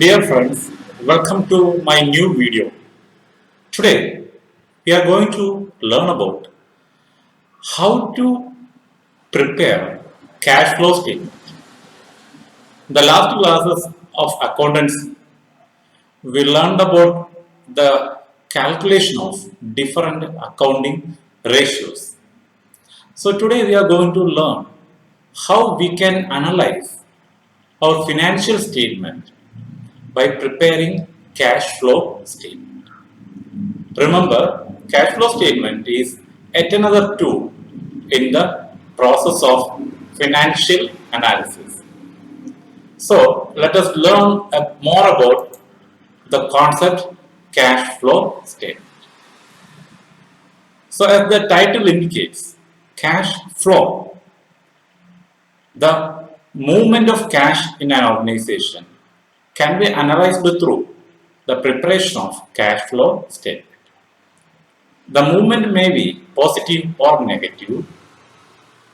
Dear friends, welcome to my new video. Today, we are going to learn about how to prepare cash flow statement. The last classes of accountancy, we learned about the calculation of different accounting ratios. So today we are going to learn how we can analyze our financial statement by preparing cash flow statement. Remember, cash flow statement is yet another tool in the process of financial analysis. So, let us learn more about the concept cash flow statement. So, as the title indicates, cash flow, the movement of cash in an organization, can be analyzed through the preparation of cash flow statement. The movement may be positive or negative.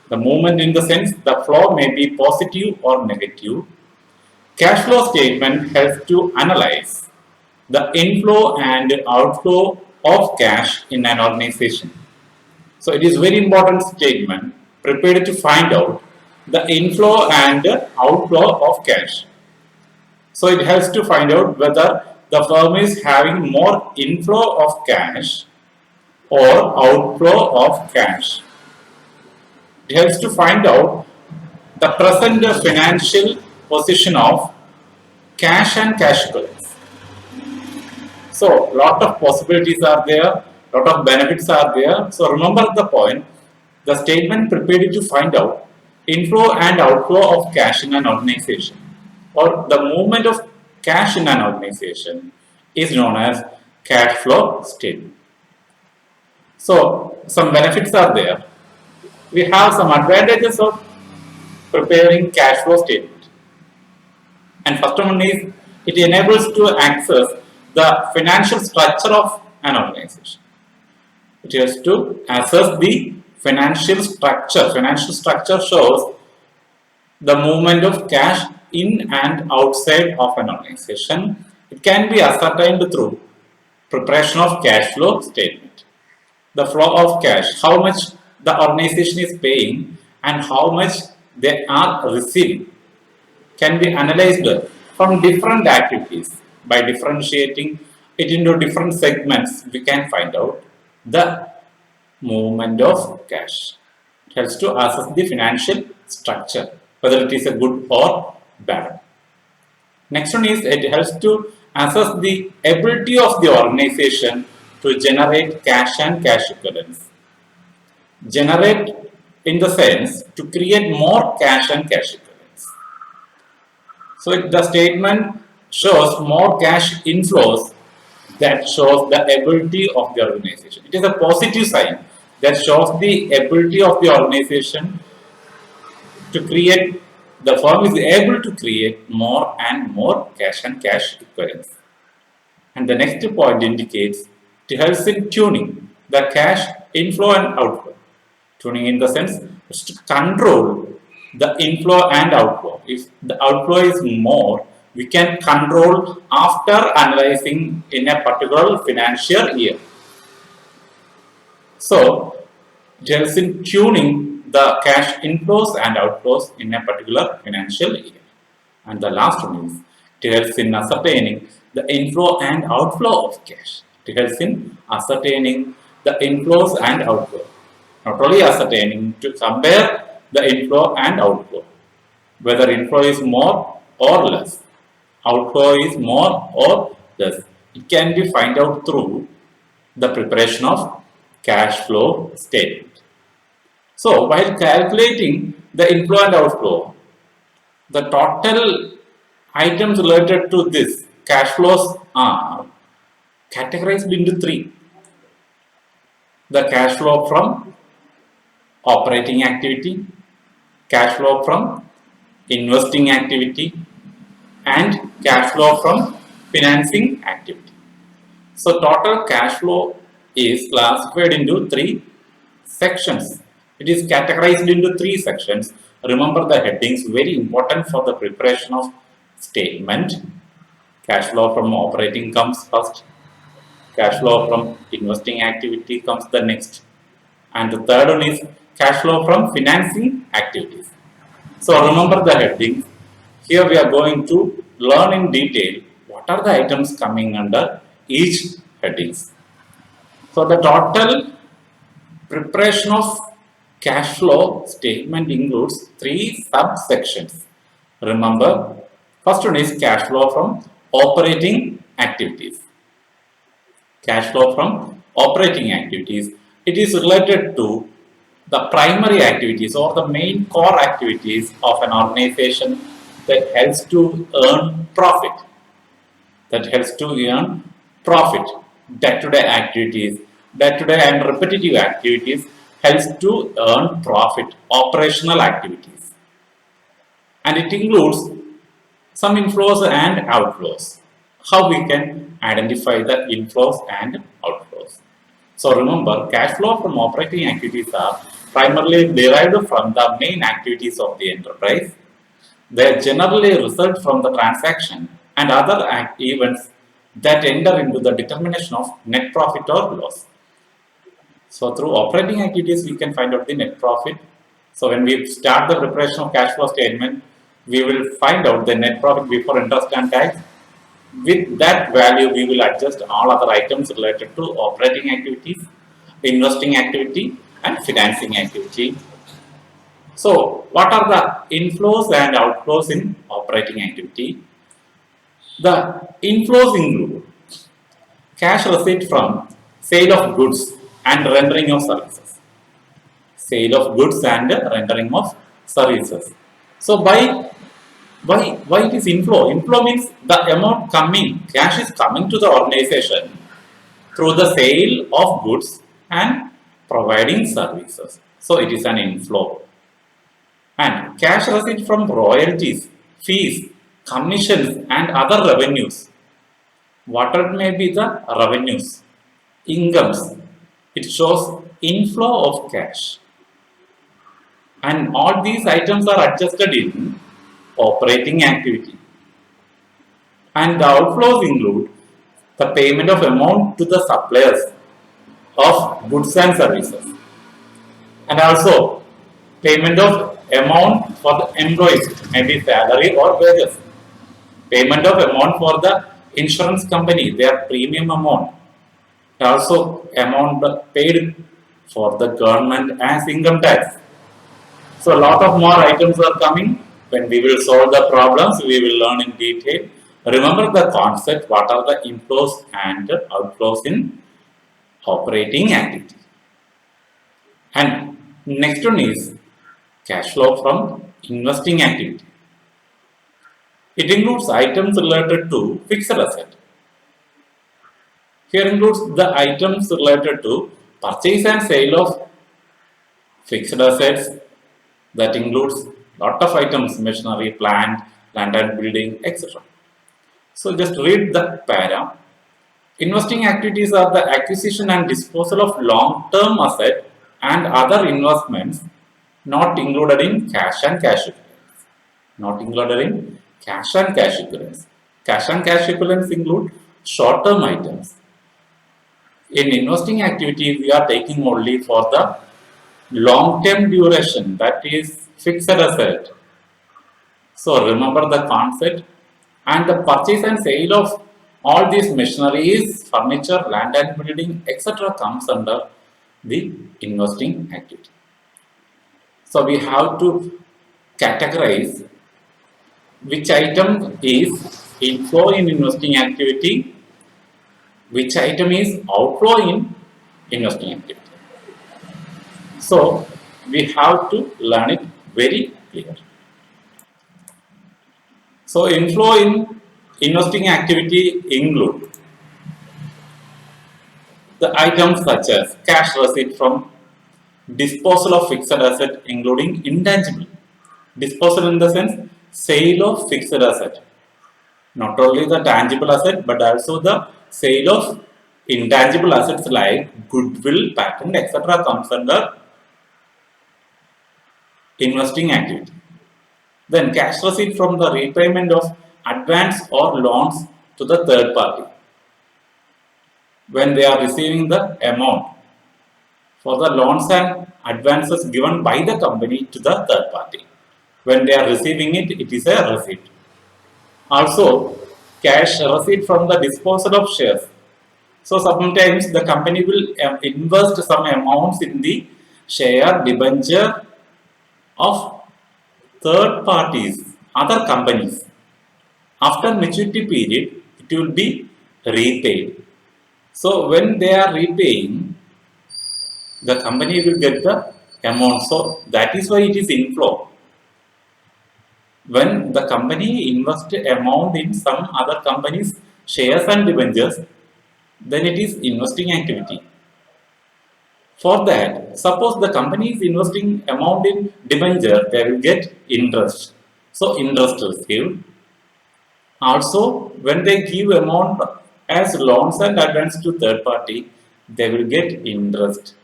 The movement in the sense the flow may be positive or negative. Cash flow statement helps to analyze the inflow and outflow of cash in an organization. So it is very important statement prepared to find out the inflow and outflow of cash. So it helps to find out whether the firm is having more inflow of cash or outflow of cash. It helps to find out the present financial position of cash and cash equivalents. So, lot of possibilities are there, lot of benefits are there. So, remember the point, the statement prepared to find out inflow and outflow of cash in an organization or the movement of cash in an organization is known as cash flow statement. So, some benefits are there. We have some advantages of preparing cash flow statement. And first one is it enables to access the financial structure of an organization. It has to assess the financial structure. Financial structure shows the movement of cash in and outside of an organization. It can be ascertained through preparation of cash flow statement. The flow of cash, how much the organization is paying and how much they are receiving, can be analyzed from different activities. By differentiating it into different segments, we can find out the movement of cash. It helps to assess the financial structure, whether it is a good or bad. Next one is it helps to assess the ability of the organization to generate cash and cash equivalents. Generate in the sense to create more cash and cash equivalents. So the statement shows more cash inflows that shows the ability of the organization. It is a positive sign that shows the ability of the organization to create, the firm is able to create more and more cash and cash equivalents. And the next point indicates it helps in tuning the cash inflow and outflow. Tuning in the sense is to control the inflow and outflow. If the outflow is more, we can control after analyzing in a particular financial year. So, it helps in tuning the cash inflows and outflows in a particular financial year. And the last one is it helps in ascertaining the inflow and outflow of cash. It helps in ascertaining the inflows and outflow. Not only ascertaining, to compare the inflow and outflow, whether inflow is more or less, outflow is more or less. It can be find out through the preparation of cash flow statement. So while calculating the inflow and outflow, the total items related to this cash flows are categorized into three. The cash flow from operating activity, cash flow from investing activity, and cash flow from financing activity. So total cash flow is classified into three sections. It is categorized into three sections. Remember the headings, very important for the preparation of statement. Cash flow from operating comes first. Cash flow from investing activity comes the next. And the third one is cash flow from financing activities. So remember the headings. Here we are going to learn in detail what are the items coming under each headings. So the total preparation of cash flow statement includes three subsections. Remember, first one is cash flow from operating activities. Cash flow from operating activities. It is related to the primary activities or the main core activities of an organization that helps to earn profit. That helps to earn profit. Day-to-day activities, day-to-day and repetitive activities helps to earn profit. Operational activities. And it includes some inflows and outflows. How we can identify the inflows and outflows. So remember, cash flow from operating activities are primarily derived from the main activities of the enterprise. They generally result from the transaction and other events that enter into the determination of net profit or loss. So through operating activities, we can find out the net profit. So when we start the preparation of cash flow statement, we will find out the net profit before interest and tax. With that value, we will adjust all other items related to operating activities, investing activity, and financing activity. So, what are the inflows and outflows in operating activity? The inflows include cash receipt from sale of goods and rendering of services. Sale of goods and rendering of services. So, why it is inflow? Inflow means the amount coming, cash is coming to the organization through the sale of goods and providing services. So it is an inflow. And cash receipt from royalties, fees, commissions and other revenues. Whatever may be the revenues, incomes, it shows inflow of cash. And all these items are adjusted in operating activity. And the outflows include the payment of amount to the suppliers of goods and services, and also payment of amount for the employees, maybe salary or wages, payment of amount for the insurance company, their premium amount, and also amount paid for the government as income tax. So a lot of more items are coming. When we will solve the problems, we will learn in detail. Remember the concept, what are the inflows and outflows in operating activity. And next one is cash flow from investing activity. It includes items related to fixed asset. Here includes the items related to purchase and sale of fixed assets. That includes lot of items, machinery, plant, land and building, etc. So just read the para. Investing activities are the acquisition and disposal of long-term asset and other investments not included in cash and cash equivalents. Not included in cash and cash equivalents. Cash and cash equivalents include short-term items. In investing activity, we are taking only for the long-term duration, that is fixed asset. So remember the concept. And the purchase and sale of all these machineries, furniture, land and building, etc. comes under the investing activity. So we have to categorize which item is inflow in investing activity, which item is outflow in investing activity. So we have to learn it very clear. So inflow in investing activity include the items such as cash receipt from disposal of fixed asset including intangible. Disposal in the sense sale of fixed asset. Not only the tangible asset but also the sale of intangible assets like goodwill, patent, etc. comes under investing activity. Then cash receipt from the repayment of advance or loans to the third party when they are receiving the amount for the loans and advances given by the company to the third party. When they are receiving it, it is a receipt. Also, cash receipt from the disposal of shares. So sometimes the company will invest some amounts in the share debenture of third parties, other companies. After maturity period, it will be repaid. So when they are repaying, the company will get the amount. So that is why it is inflow. When the company invests amount in some other company's shares and debentures, then it is investing activity. For that, suppose the company is investing amount in debenture, they will get interest. So interest received. Also, when they give amount as loans and advance to third party, they will get interest.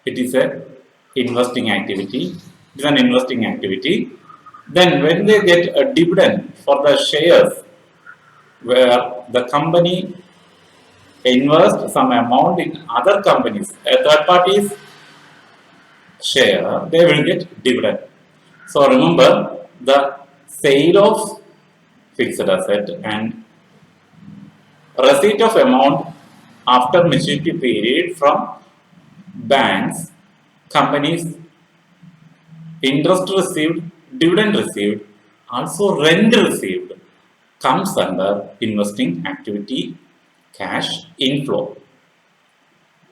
It is a investing activity. It is an investing activity. Then when they get a dividend for the shares where the company invest some amount in other companies, a third party's share, they will get dividend. So remember the sale of fixed asset and receipt of amount after maturity period from banks, companies, interest received, dividend received, also rent received comes under investing activity cash inflow.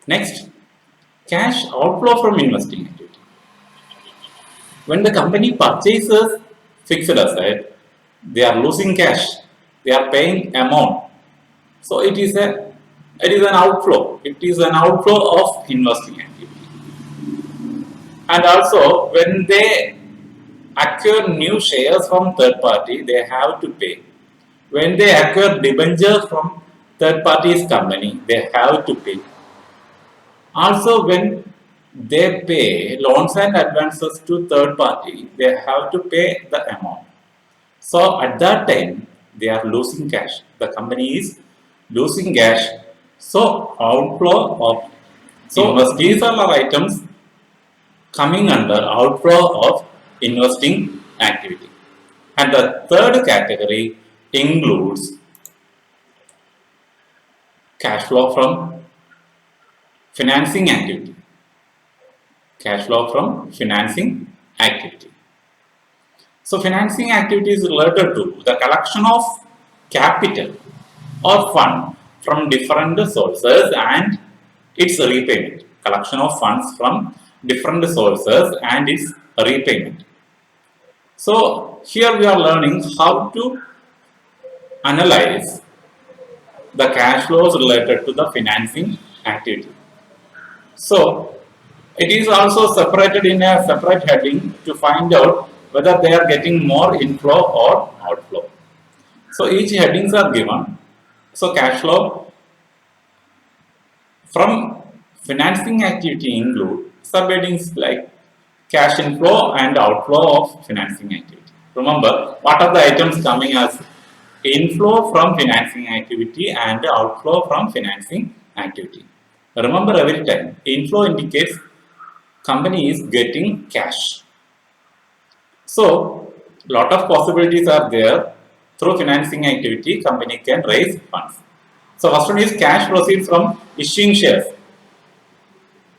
Next, cash outflow from investing activity. When the company purchases fixed asset, they are losing cash, they are paying amount. So it is an outflow. It is an outflow of investing activity. And also when they acquire new shares from third party, they have to pay. When they acquire debentures from third party's company, they have to pay. Also, when they pay loans and advances to third party, they have to pay the amount. So at that time, they are losing cash. The company is losing cash. So outflow of these are the items coming under outflow of investing activity. And the third category includes cash flow from financing activity. Cash flow from financing activity. So financing activity is related to the collection of capital or fund from different sources and its repayment. Collection of funds from different sources and its repayment. So here we are learning how to analyze the cash flows related to the financing activity. So it is also separated in a separate heading to find out whether they are getting more inflow or outflow. So each headings are given. So cash flow from financing activity include subheadings like cash inflow and outflow of financing activity. Remember, what are the items coming as inflow from financing activity and outflow from financing activity? Remember, every time inflow indicates company is getting cash. So, lot of possibilities are there. Through financing activity, company can raise funds. So, first one is cash proceeds from issuing shares.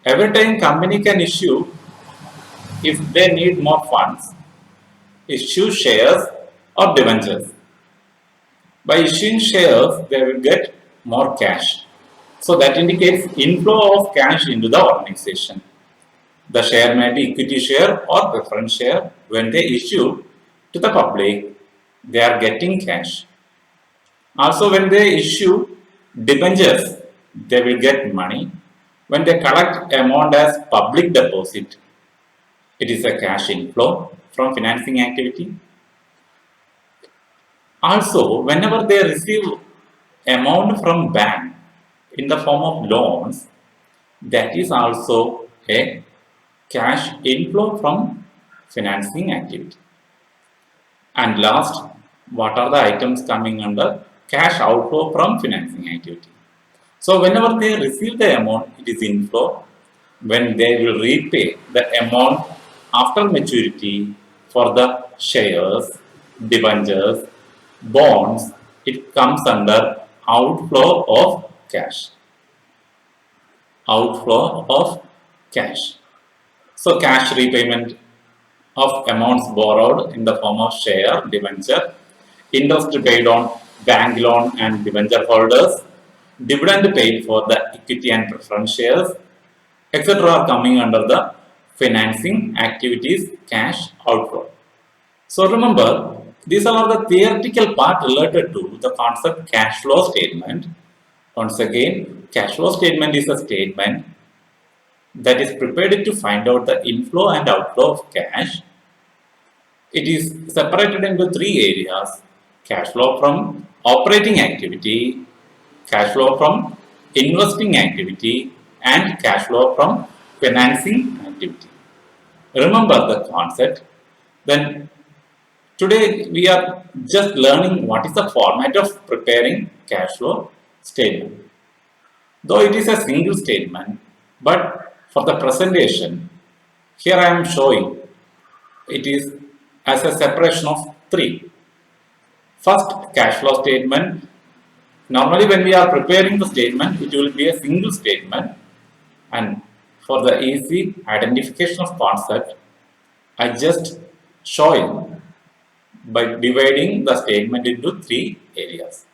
Every time company can issue, if they need more funds, issue shares or debentures. By issuing shares, they will get more cash. So that indicates inflow of cash into the organization. The share may be equity share or preference share. When they issue to the public, they are getting cash. Also, when they issue debentures, they will get money. When they collect amount as public deposit, it is a cash inflow from financing activity. Also, whenever they receive amount from bank in the form of loans, that is also a cash inflow from financing activity. And last, what are the items coming under cash outflow from financing activity. So whenever they receive the amount, it is inflow. When they will repay the amount after maturity for the shares, debentures, bonds, it comes under outflow of cash. Outflow of cash. So cash repayment of amounts borrowed in the form of share, debenture, interest paid on bank loan and debenture holders, dividend paid for the equity and preference shares, etc. are coming under the financing activities cash outflow. So remember, these are the theoretical part related to the concept cash flow statement. Once again, cash flow statement is a statement that is prepared to find out the inflow and outflow of cash. It is separated into three areas: cash flow from operating activity, cash flow from investing activity, and cash flow from financing activity. Remember the concept. Then today we are just learning what is the format of preparing cash flow statement. Though it is a single statement, but for the presentation, here I am showing it is as a separation of three. First, cash flow statement. Normally, when we are preparing the statement, it will be a single statement, and for the easy identification of concept, I just show it by dividing the statement into three areas.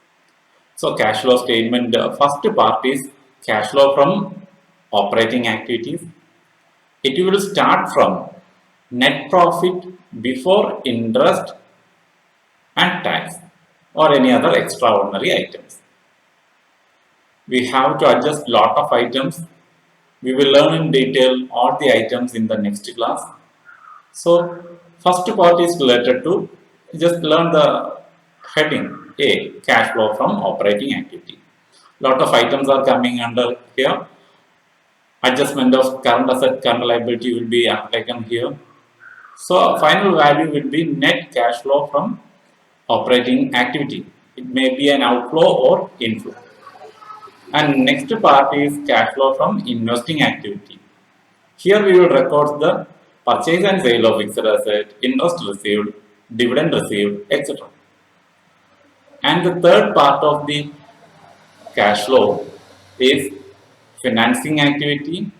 So, cash flow statement, the first part is cash flow from operating activities. It will start from net profit before interest and tax or any other extraordinary items. We have to adjust lot of items. We will learn in detail all the items in the next class. So first part is related to just learn the heading A, cash flow from operating activity. Lot of items are coming under here. Adjustment of current asset, current liability will be taken here. So final value will be net cash flow from operating activity. It may be an outflow or inflow. And next part is cash flow from investing activity. Here we will record the purchase and sale of fixed asset, interest received, dividend received, etc. And the third part of the cash flow is financing activity.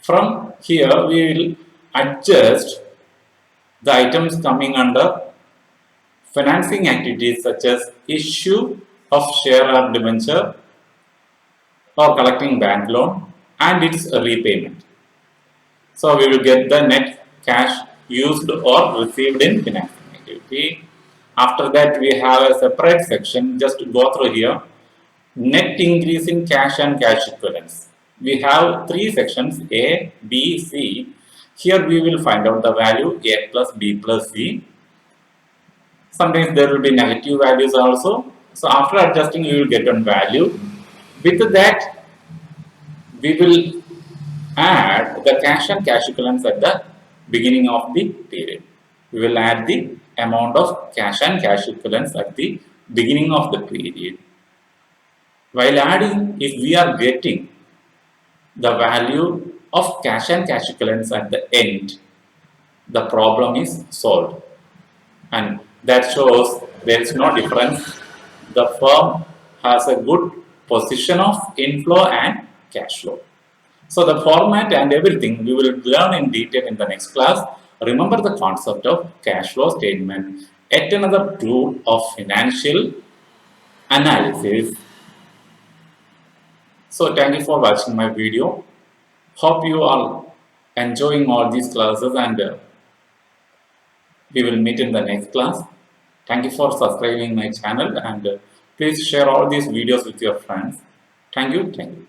From here we will adjust the items coming under financing activities such as issue of share or debenture or collecting bank loan and its repayment. So we will get the net cash used or received in financing activity. After that we have a separate section just to go through here. Net increase in cash and cash equivalents. We have three sections A, B, C. Here we will find out the value A plus B plus C. Sometimes there will be negative values also. So after adjusting, we will get one value. With that, we will add the cash and cash equivalents at the beginning of the period. We will add the amount of cash and cash equivalents at the beginning of the period. While adding, if we are getting the value of cash and cash equivalents at the end, the problem is solved. And that shows there is no difference. The firm has a good position of inflow and cash flow. So the format and everything we will learn in detail in the next class. Remember the concept of cash flow statement, yet another tool of financial analysis. So thank you for watching my video. Hope you are enjoying all these classes, and we will meet in the next class. Thank you for subscribing my channel, and please share all these videos with your friends. Thank you. Thank you.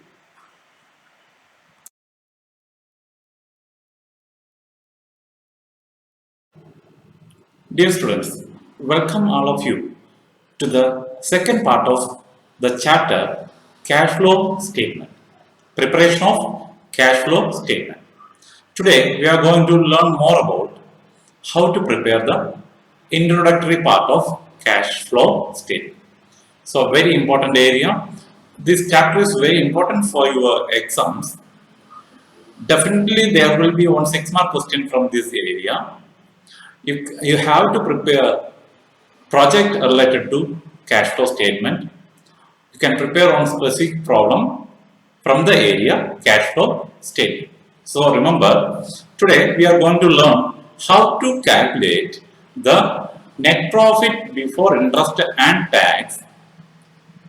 Dear students, welcome all of you to the second part of the chapter cash flow statement. Preparation of cash flow statement. Today we are going to learn more about how to prepare the introductory part of cash flow statement. So very important area. This chapter is very important for your exams. Definitely there will be one 6-mark question from this area. You have to prepare project related to cash flow statement. You can prepare on specific problem from the area cash flow statement. So remember, today we are going to learn how to calculate the net profit before interest and tax,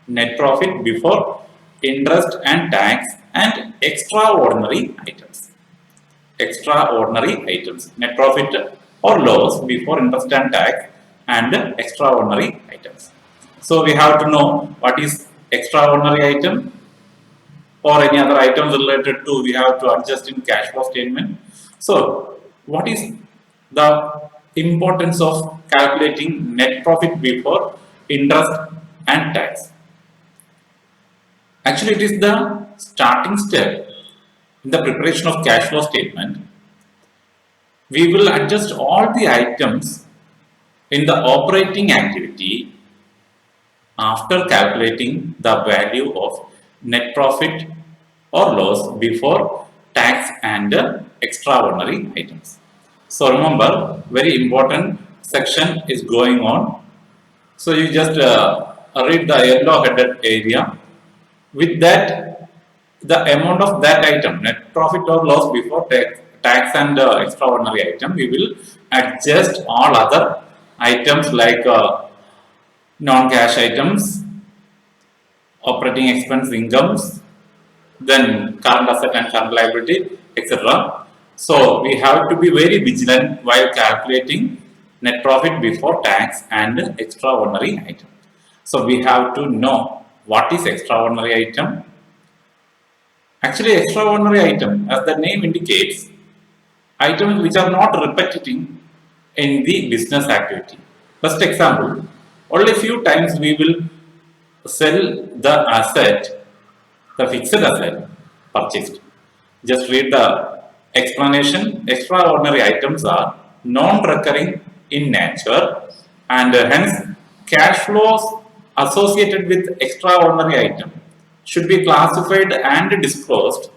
net profit before interest and tax, and extraordinary items. Extraordinary items, net profit or loss before interest and tax, and extraordinary items. So we have to know what is extraordinary item or any other items related to we have to adjust in cash flow statement. So what is the importance of calculating net profit before interest and tax? Actually, it is the starting step in the preparation of cash flow statement. We will adjust all the items in the operating activity after calculating the value of net profit or loss before tax and extraordinary items. So remember, very important section is going on. So you just read the yellow headed area. With that, the amount of that item, net profit or loss before tax and extraordinary item, we will adjust all other items like non-cash items, operating expense incomes, then current asset and current liability, etc. So we have to be very vigilant while calculating net profit before tax and extraordinary item. So we have to know what is extraordinary item. Actually, extraordinary item, as the name indicates, items which are not repetitive in the business activity. First example, only few times we will sell the asset, the fixed asset purchased. Just read the explanation. Extraordinary items are non-recurring in nature, and hence cash flows associated with extraordinary item should be classified and disclosed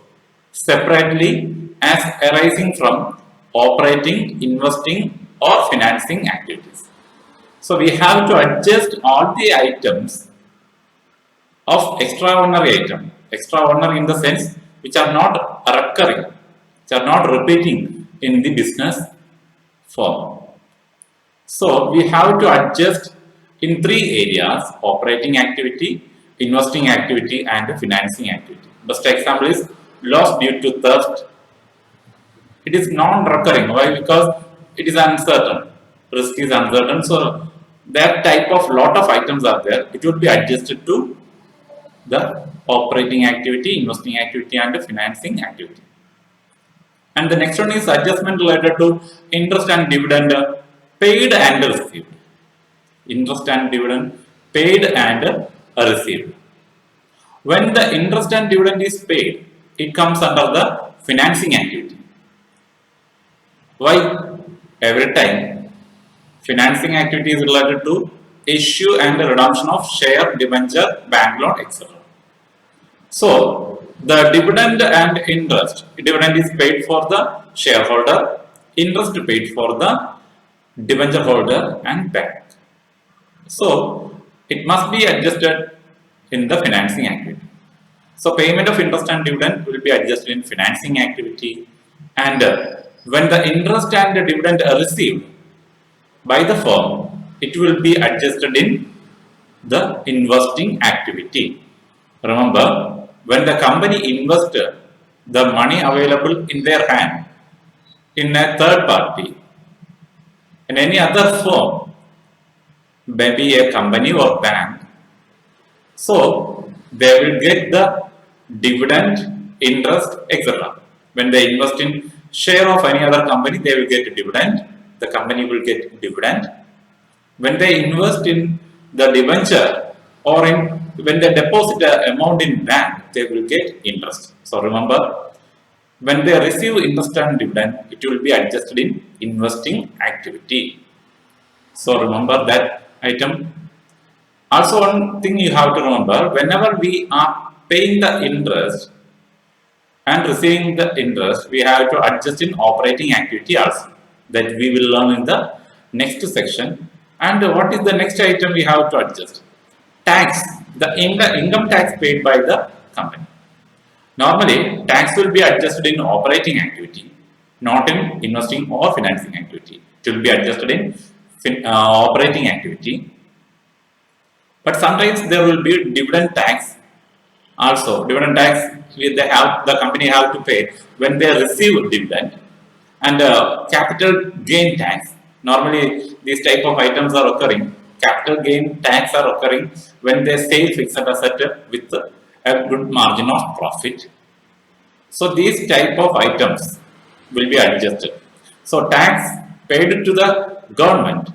separately as arising from operating, investing, or financing activities. So we have to adjust all the items of extraordinary item. Extraordinary in the sense which are not recurring, which are not repeating in the business form. So we have to adjust in 3 areas: operating activity, investing activity, and financing activity. Best example is loss due to theft. It is non-recurring. Why? Because it is uncertain. Risk is uncertain. So that type of lot of items are there. It would be adjusted to the operating activity, investing activity, and financing activity. And the next one is adjustment related to interest and dividend paid and received. Interest and dividend paid and received. When the interest and dividend is paid, it comes under the financing activity. Why? Every time financing activity is related to issue and redemption of share, debenture, bank loan, etc. So the dividend and interest, dividend is paid for the shareholder, interest paid for the debenture holder and bank. So it must be adjusted in the financing activity. So payment of interest and dividend will be adjusted in financing activity, and when the interest and the dividend are received by the firm, it will be adjusted in the investing activity. Remember, when the company invests the money available in their hand in a third party, in any other firm, maybe a company or bank, so they will get the dividend, interest, etc. When they invest in share of any other company, they will get a dividend. The company will get dividend. When they invest in the debenture or when they deposit an amount in bank, they will get interest. So remember, when they receive interest and dividend, it will be adjusted in investing activity. So remember that item. Also, one thing you have to remember, whenever we are paying the interest and receiving the interest, we have to adjust in operating activity also. That we will learn in the next section. And what is the next item we have to adjust? Tax, the income tax paid by the company. Normally, tax will be adjusted in operating activity, not in investing or financing activity. It will be adjusted in operating activity. But sometimes there will be dividend tax also. Dividend tax the company have to pay when they receive dividend, and capital gain tax. Normally, these type of items are occurring. Capital gain tax are occurring when they sell fixed asset with a good margin of profit. So these type of items will be adjusted. So tax paid to the government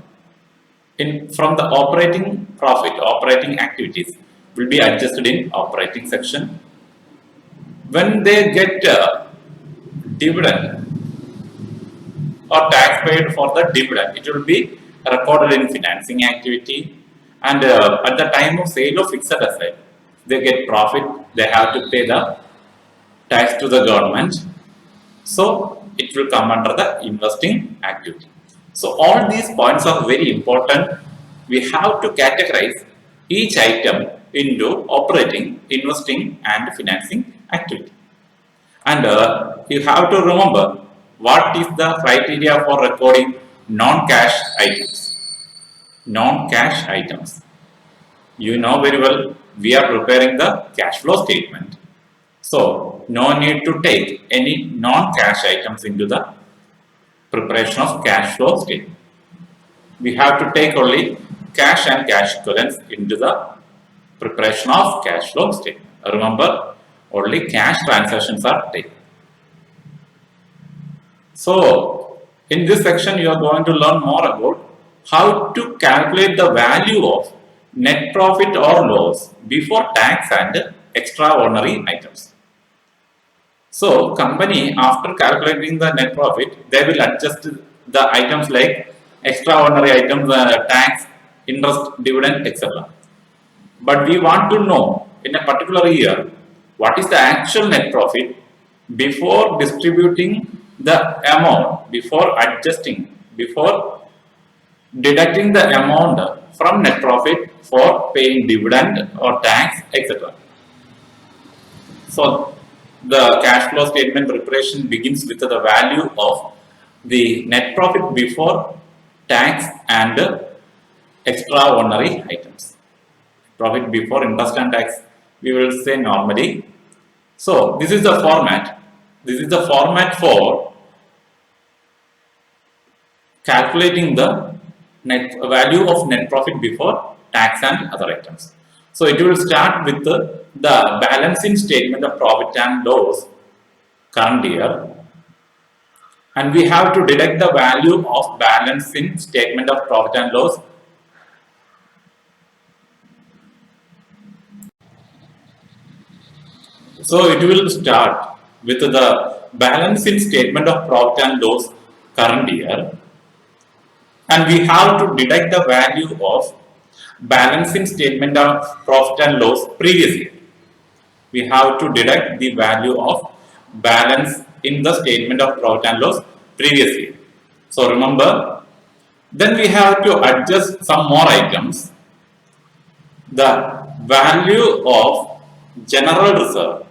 in from the operating profit, operating activities will be adjusted in operating section. When they get dividend or tax paid for the dividend, it will be recorded in financing activity. And at the time of sale of fixed asset, they get profit. They have to pay the tax to the government. So it will come under the investing activity. So all these points are very important. We have to categorize each item into operating, investing and financing activity. And you have to remember what is the criteria for recording non-cash items. Non-cash items. You know very well, we are preparing the cash flow statement. So, no need to take any non-cash items into the preparation of cash flow statement. We have to take only cash and cash equivalents into the preparation of cash flow statement. Remember, only cash transactions are taken. So, in this section, you are going to learn more about how to calculate the value of net profit or loss before tax and extraordinary items. So, company after calculating the net profit, they will adjust the items like extraordinary items, tax, interest, dividend, etc. But we want to know in a particular year what is the actual net profit before distributing the amount, before adjusting, before deducting the amount from net profit for paying dividend or tax, etc. So the cash flow statement preparation begins with the value of the net profit before tax and extraordinary items. Profit before interest and tax, we will say normally. So this is the format. This is the format for calculating the net value of net profit before tax and other items. So it will start with the balancing statement of profit and loss current year, and we have to deduct the value of balancing statement of profit and loss. So it will start with the balancing statement of profit and loss current year, and we have to deduct the value of balancing statement of profit and loss previous year. We have to deduct the value of balance in the statement of profit and loss previous year. So remember, then we have to adjust some more items. The value of general reserve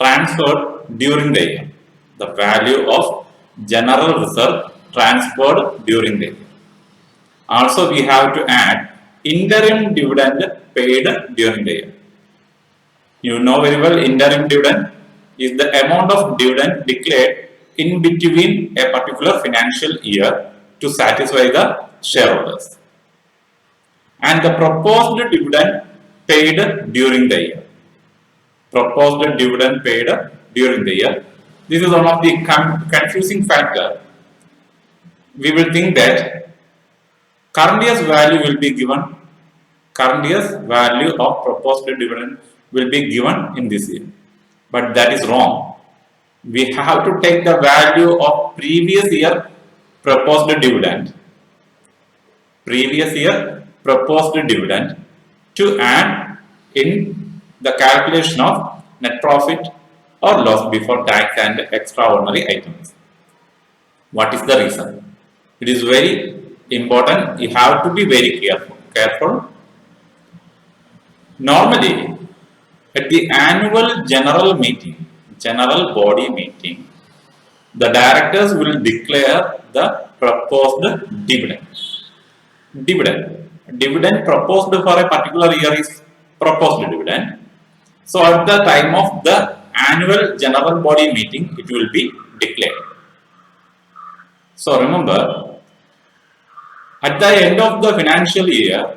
transferred during the year. The value of general reserve transferred during the year. Also, we have to add interim dividend paid during the year. You know very well, interim dividend is the amount of dividend declared in between a particular financial year to satisfy the shareholders, and the proposed dividend paid during the year. Proposed dividend paid during the year. This is one of the confusing factor. We will think that current year's value will be given. Current year's value of proposed dividend will be given in this year, but that is wrong. We have to take the value of previous year proposed dividend. Previous year proposed dividend to add in the calculation of net profit or loss before tax and extraordinary items. What is the reason? It is very important. You have to be very careful. Normally, at the annual general body meeting, the directors will declare the proposed dividend. Dividend proposed for a particular year is proposed dividend. So at the time of the annual general body meeting, it will be declared. So remember, at the end of the financial year,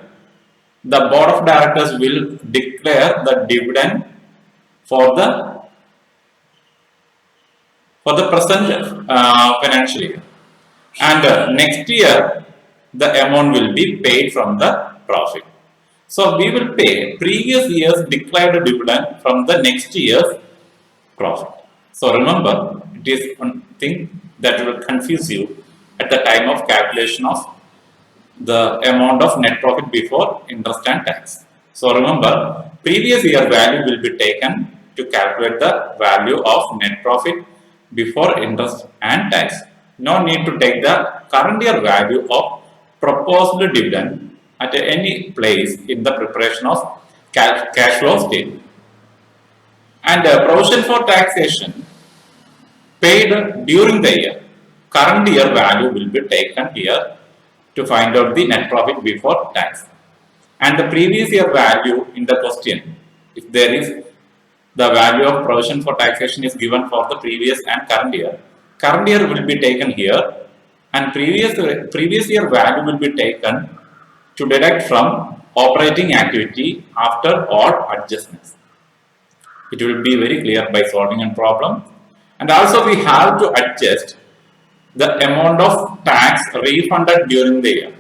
the board of directors will declare the dividend for the present financial year, and next year the amount will be paid from the profit. So we will pay previous year's declared dividend from the next year's profit. So remember, it is one thing that will confuse you at the time of calculation of the amount of net profit before interest and tax. So remember, previous year value will be taken to calculate the value of net profit before interest and tax. No need to take the current year value of proposed dividend at any place in the preparation of cash flow statement. And provision for taxation paid during the year, current year value will be taken here to find out the net profit before tax. And the previous year value in the question, if there is the value of provision for taxation is given for the previous and current year will be taken here, and previous year value will be taken to deduct from operating activity after all adjustments. It will be very clear by solving a problem. And also we have to adjust the amount of tax refunded during the year.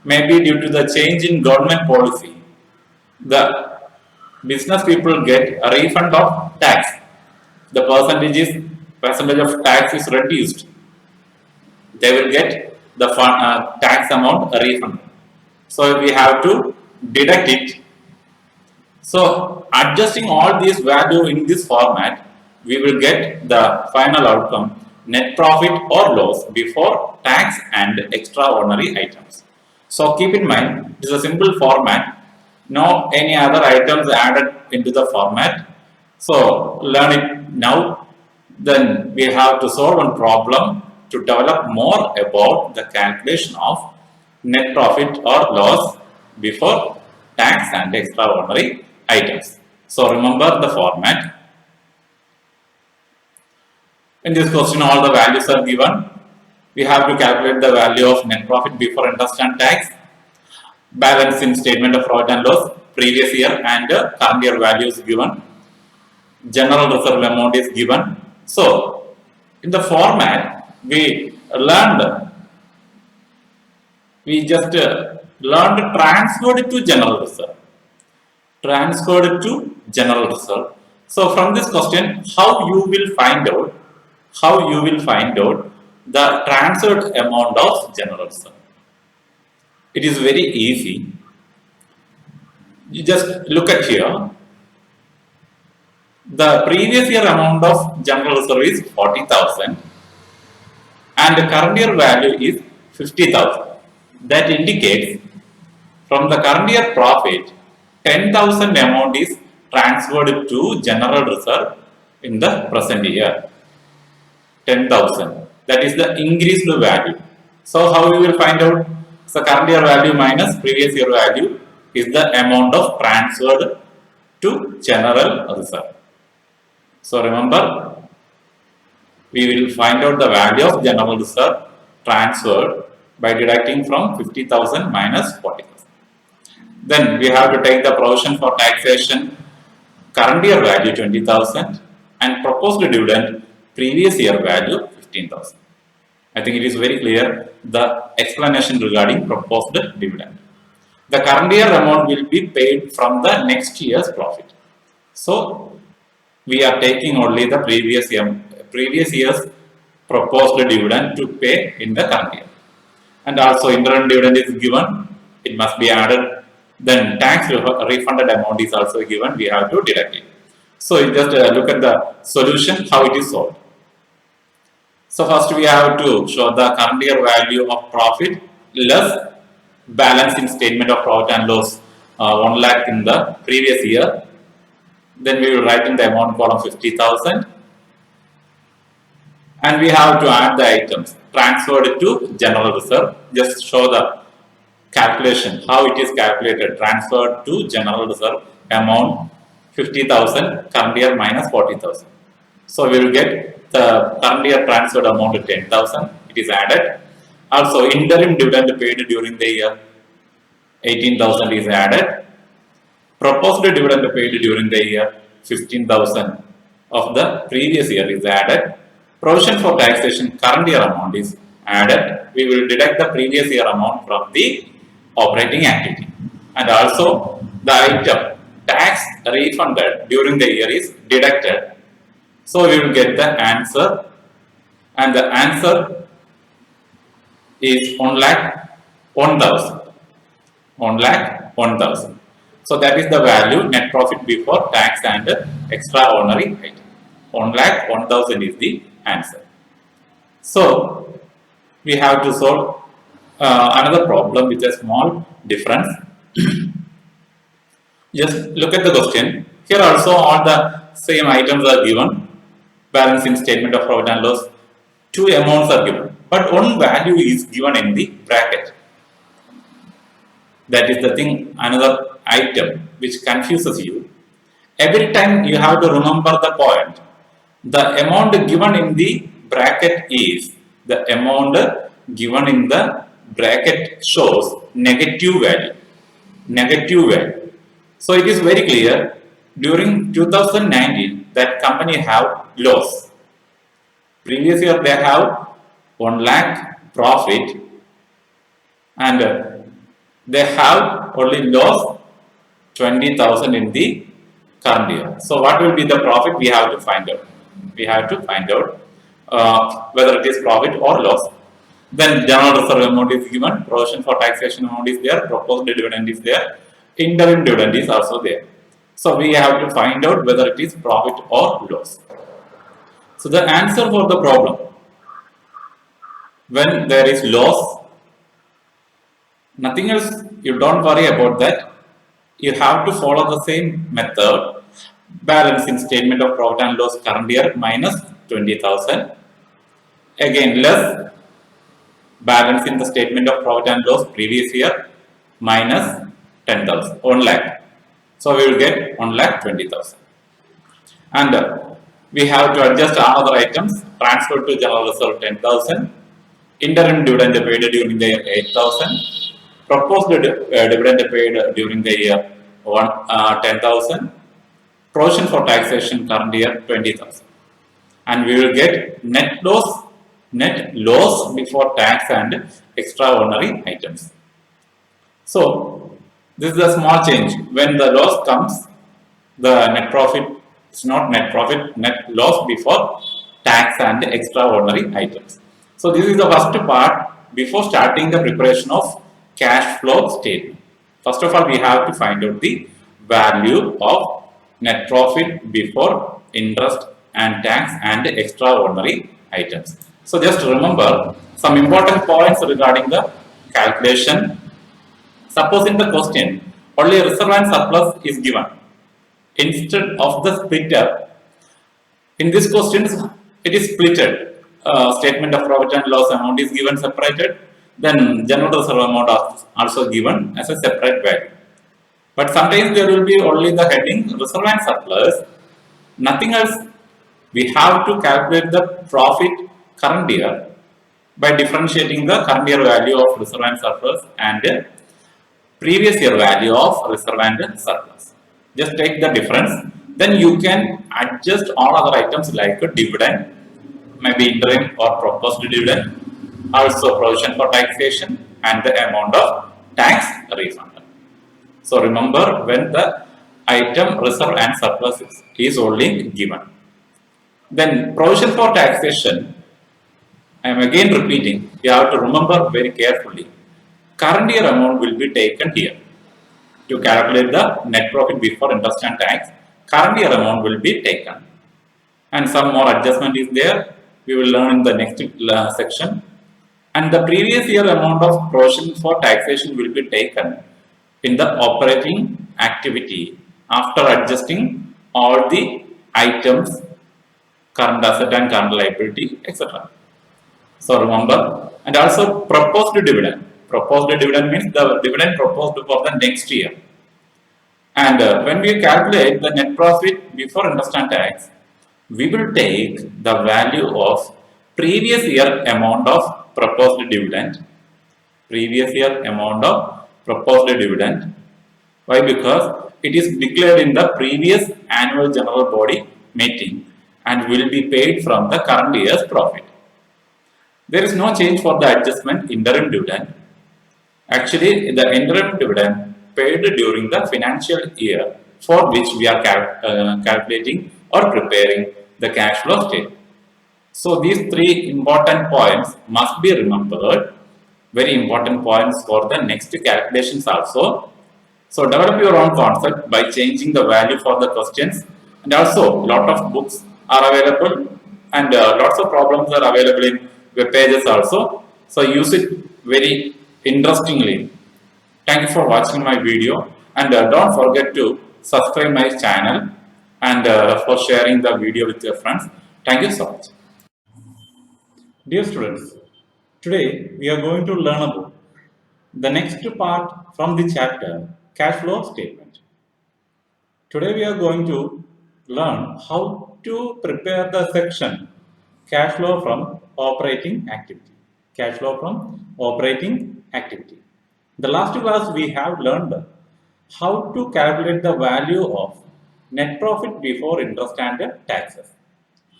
Maybe due to the change in government policy, the business people get a refund of tax. The percentage of tax is reduced. They will get the tax amount refunded. So we have to deduct it. So adjusting all these value in this format, we will get the final outcome, net profit or loss before tax and extraordinary items. So keep in mind, it is a simple format, no any other items added into the format. So learn it now. Then we have to solve one problem to develop more about the calculation of net profit or loss before tax and extraordinary items. So remember the format. In this question, all the values are given. We have to calculate the value of net profit before interest and tax, balance in statement of profit and loss, previous year and current year values given, general reserve amount is given. So in the format, we just learned transferred it to general reserve. So from this question, how you will find out the transferred amount of general reserve? It is very easy. You just look at here. The previous year amount of general reserve is 40,000 and the current year value is 50,000. That indicates from the current year profit, 10,000 amount is transferred to general reserve in the present year. 10,000. That is the increased value. So how we will find out? So current year value minus previous year value is the amount of transferred to general reserve. So remember, we will find out the value of general reserve transferred by deducting from 50,000 minus 40,000. Then we have to take the provision for taxation, current year value 20,000 and proposed dividend previous year value 15,000. I think it is very clear the explanation regarding proposed dividend. The current year amount will be paid from the next year's profit. So we are taking only the previous year's proposed dividend to pay in the current year. And also interim dividend is given. It must be added then tax refunded amount is also given, we have to deduct it. So you just look at the solution, how it is solved. So first we have to show the current year value of profit less balance in statement of profit and loss 1 lakh in the previous year. Then we will write in the amount column 50,000, and we have to add the items transferred to general reserve. Just show the calculation, how it is calculated. Transferred to general reserve amount 50,000, current year minus 40,000. So we will get the current year transferred amount 10,000, it is added. Also interim dividend paid during the year 18,000 is added. Proposed dividend paid during the year 15,000 of the previous year is added. Provision for taxation current year amount is added. We will deduct the previous year amount from the operating activity. And also the item tax refunded during the year is deducted. So we will get the answer, and the answer is 1 lakh 1,000. 1 lakh 1,000. So that is the value net profit before tax and extraordinary item. 1 lakh 1,000 is the answer. So we have to solve another problem with a small difference. Just look at the question. Here also all the same items are given. Balance in statement of profit and loss. Two amounts are given, but one value is given in the bracket. That is the thing, another item which confuses you. Every time you have to remember the point. The amount given in the bracket is, the amount given in the bracket shows negative value. Negative value. So it is very clear, during 2019 that company have loss. Previous year they have 1 lakh profit, and they have only lost 20,000 in the current year. So what will be the profit? We have to find out. We have to find out whether it is profit or loss. Then general reserve amount is given, provision for taxation amount is there, proposed dividend is there, interim dividend is also there. So we have to find out whether it is profit or loss. So the answer for the problem, when there is loss, nothing else, you don't worry about that. You have to follow the same method. Balance in statement of profit and loss current year minus 20,000. Again less balance in the statement of profit and loss previous year minus 10,000, 1 lakh. So we will get 1 lakh 20,000. And we have to adjust other items. Transfer to general reserve 10,000. Interim dividend paid during the year 8,000. Proposed dividend paid during the year 10,000. Provision for taxation current year 20,000. And we will get net loss before tax and extraordinary items. So this is a small change. When the loss comes, the net profit is not net profit, net loss before tax and extraordinary items. So this is the first part before starting the preparation of cash flow statement. First of all, we have to find out the value of net profit before interest and tax and extraordinary items. So just remember some important points regarding the calculation. Suppose in the question only reserve and surplus is given instead of the splitter. In this question it is splitted. Statement of profit and loss amount is given separated. Then general reserve amount also given as a separate value. But sometimes there will be only the heading reserve and surplus, nothing else. We have to calculate the profit current year by differentiating the current year value of reserve and surplus and previous year value of reserve and surplus. Just take the difference. Then you can adjust all other items like a dividend, maybe interim or proposed dividend, also provision for taxation and the amount of tax refund. So remember, when the item reserve and surplus is only given. Then provision for taxation, I am again repeating, you have to remember very carefully. Current year amount will be taken here. to calculate the net profit before interest and tax, current year amount will be taken. And some more adjustment is there. We will learn in the next section. And the previous year amount of provision for taxation will be taken in the operating activity after adjusting all the items, current asset and current liability, etc. So remember, and also proposed dividend. Proposed dividend means the dividend proposed for the next year. And when we calculate the net profit before interest and tax, we will take the value of previous year amount of proposed dividend. Previous year amount of proposed dividend. Why? Because it is declared in the previous annual general body meeting and will be paid from the current year's profit. There is no change for the adjustment interim dividend. Actually, the interim dividend paid during the financial year for which we are calculating or preparing the cash flow statement. So these three important points must be remembered, very important points for the next calculations also. So develop your own concept by changing the value for the questions, and also lot of books are available and lots of problems are available in web pages also. So use it very interestingly. Thank you for watching my video, and don't forget to subscribe my channel and for sharing the video with your friends. Thank you so much. Dear students, today we are going to learn about the next part from the chapter cash flow statement. Today we are going to learn how to prepare the section cash flow from operating activity. Cash flow from operating activity. The last class we have learned how to calculate the value of net profit before interest and taxes.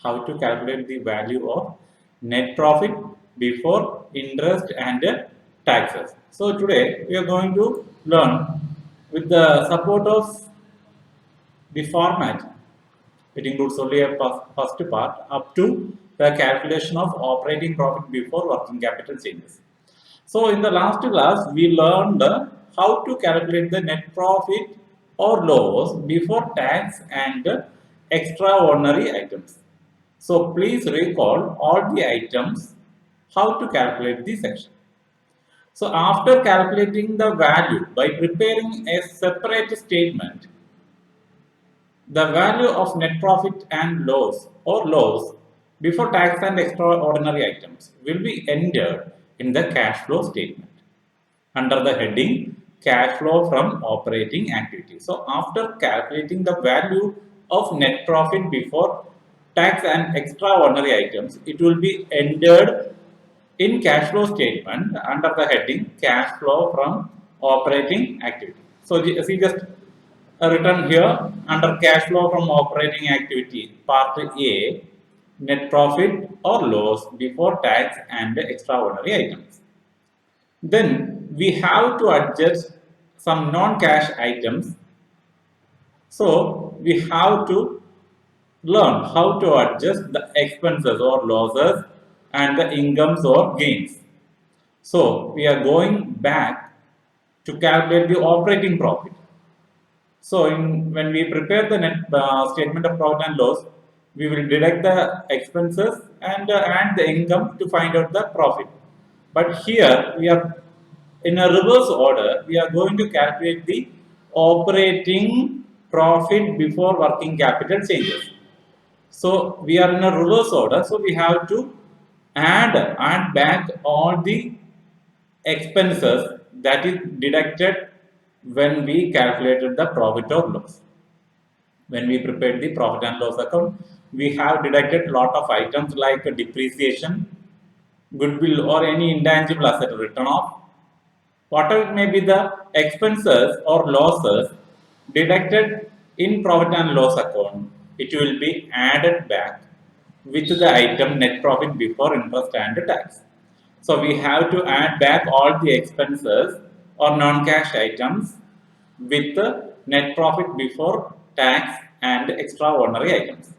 How to calculate the value of net profit before interest and taxes. So today we are going to learn with the support of the format. It includes only a first part up to the calculation of operating profit before working capital changes. So in the last class we learned how to calculate the net profit or loss before tax and extraordinary items. So please recall all the items, how to calculate the section. So after calculating the value by preparing a separate statement, the value of net profit and loss or loss before tax and extraordinary items will be entered in the cash flow statement under the heading cash flow from operating activity. So after calculating the value of net profit before tax and extraordinary items, it will be entered in cash flow statement under the heading cash flow from operating activity. So see, just written here under cash flow from operating activity part A, net profit or loss before tax and extraordinary items. Then we have to adjust some non-cash items. So we have to learn how to adjust the expenses or losses and the incomes or gains. So we are going back to calculate the operating profit. So when we prepare the net statement of profit and loss, we will deduct the expenses and add the income to find out the profit. But here we are in a reverse order. We are going to calculate the operating profit before working capital changes. So we are in a reverse order. So we have to add back all the expenses that is deducted when we calculated the profit or loss. When we prepared the profit and loss account, we have deducted lot of items like depreciation, goodwill or any intangible asset written off. Whatever may be the expenses or losses deducted in profit and loss account, it will be added back with the item net profit before interest and tax. So we have to add back all the expenses or non-cash items with the net profit before tax and extraordinary items.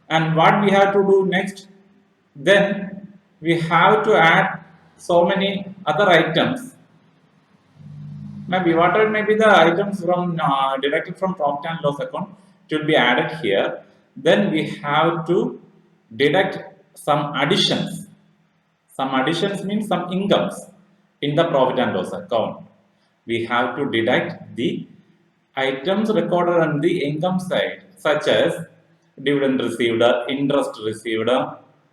And what we have to do next? Then we have to add so many other items Maybe whatever may be the items from deducted from profit and loss account, it will be added here. Then we have to deduct some additions. Some additions means some incomes in the profit and loss account. We have to deduct the items recorded on the income side, such as dividend received, interest received,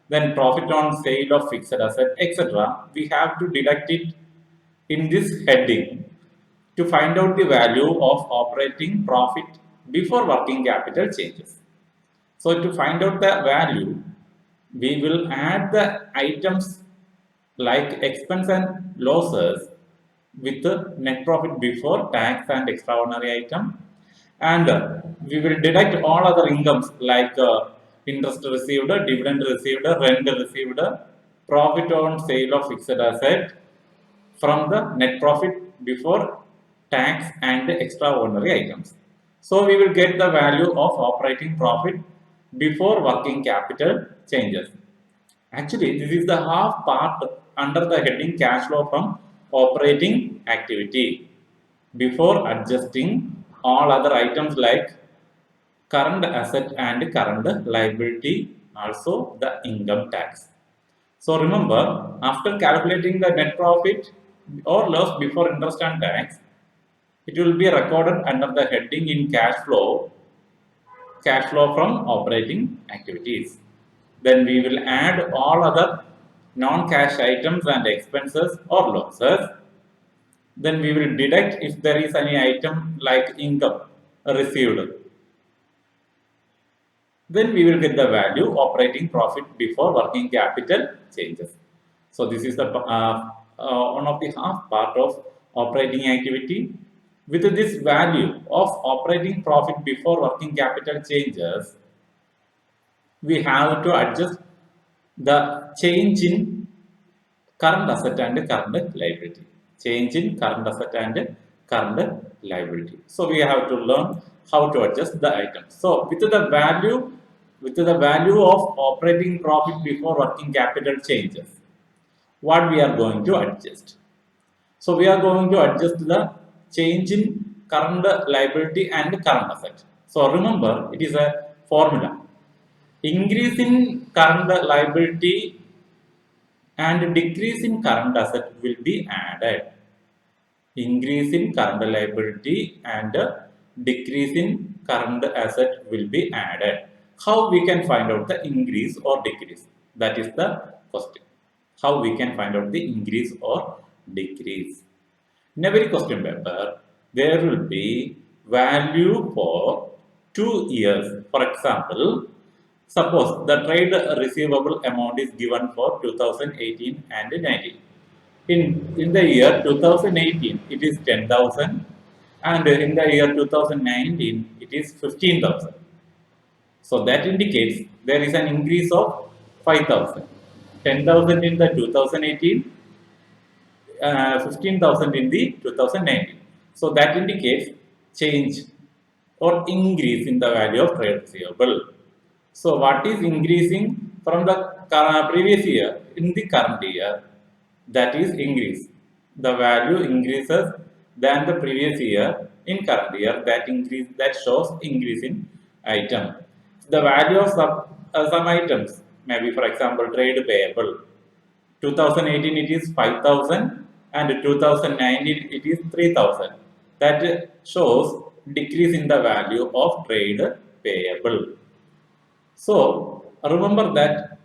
then profit on sale of fixed asset, etc. We have to deduct it in this heading to find out the value of operating profit before working capital changes. So to find out the value, we will add the items like expense and losses with the net profit before tax and extraordinary item, and we will deduct all other incomes like interest received, dividend received, rent received, profit on sale of fixed asset from the net profit before tax and extraordinary items. So we will get the value of operating profit before working capital changes. Actually, this is the half part under the heading cash flow from operating activity before adjusting all other items like current asset and current liability, also the income tax. So remember, after calculating the net profit or loss before interest and tax, it will be recorded under the heading in cash flow from operating activities. Then we will add all other non-cash items and expenses or losses. Then we will deduct if there is any item like income received. Then we will get the value operating profit before working capital changes. So this is the one of the half part of operating activity. With this value of operating profit before working capital changes, we have to adjust the change in current asset and current liability. Change in current asset and current liability. So we have to learn how to adjust the items. So with the value of operating profit before working capital changes, what we are going to adjust? So we are going to adjust the change in current liability and current asset. So remember, it is a formula. Increase in current liability and decrease in current asset will be added. Increase in current liability and decrease in current asset will be added. How we can find out the increase or decrease? That is the question. How we can find out the increase or decrease? In every question paper, there will be value for 2 years. For example, suppose the trade receivable amount is given for 2018 and 19. In the year 2018, it is 10,000, and in the year 2019, it is 15,000. So that indicates there is an increase of 5,000. 10,000 in the 2018, 15,000 in the 2019. So that indicates change or increase in the value of trade receivable. So what is increasing from the previous year in the current year? That is increase. The value increases than the previous year in current year. That shows increase in item. The value of some items, maybe for example trade payable. 2018 it is 5,000 and 2019 it is 3,000. That shows decrease in the value of trade payable. So remember that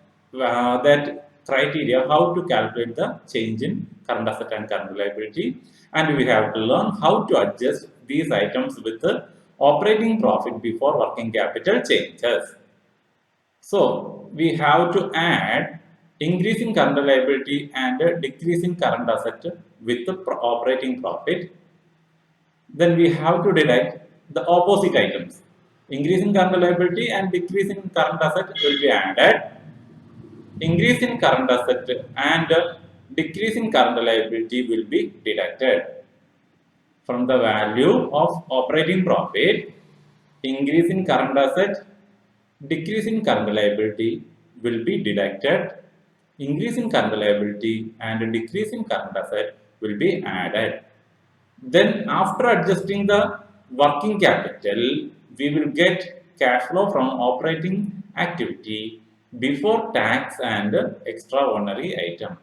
criteria how to calculate the change in current asset and current liability, and we have to learn how to adjust these items with the operating profit before working capital changes. So we have to add increase in current liability and decrease in current asset with the operating profit. Then we have to deduct the opposite items. Increase in current liability and decrease in current asset will be added. Increase in current asset and decrease in current liability will be deducted. From the value of operating profit, increase in current asset, decrease in current liability will be deducted. Increase in current liability and decrease in current asset will be added. Then after adjusting the working capital, we will get cash flow from operating activity before tax and extraordinary item.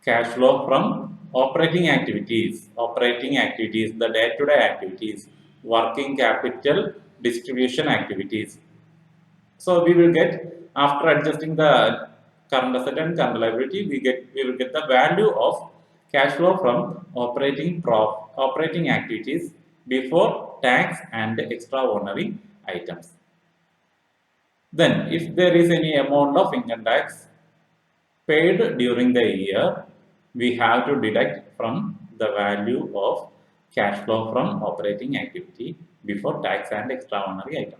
Cash flow from operating activities, the day-to-day activities, working capital distribution activities. So we will get, after adjusting the current asset and current liability, we will get the value of cash flow from operating activities before tax and extraordinary items. Then if there is any amount of income tax paid during the year, we have to deduct from the value of cash flow from operating activity before tax and extraordinary item.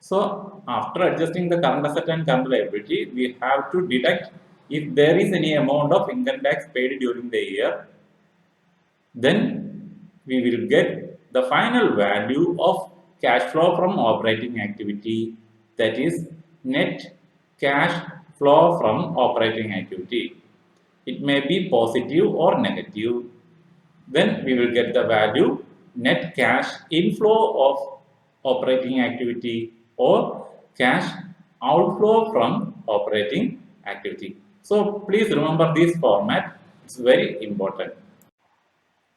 So after adjusting the current asset and current liability, we have to deduct if there is any amount of income tax paid during the year, then we will get the final value of cash flow from operating activity, that is net cash flow from operating activity. It may be positive or negative. Then we will get the value net cash inflow of operating activity or cash outflow from operating activity. So please remember this format, it's very important.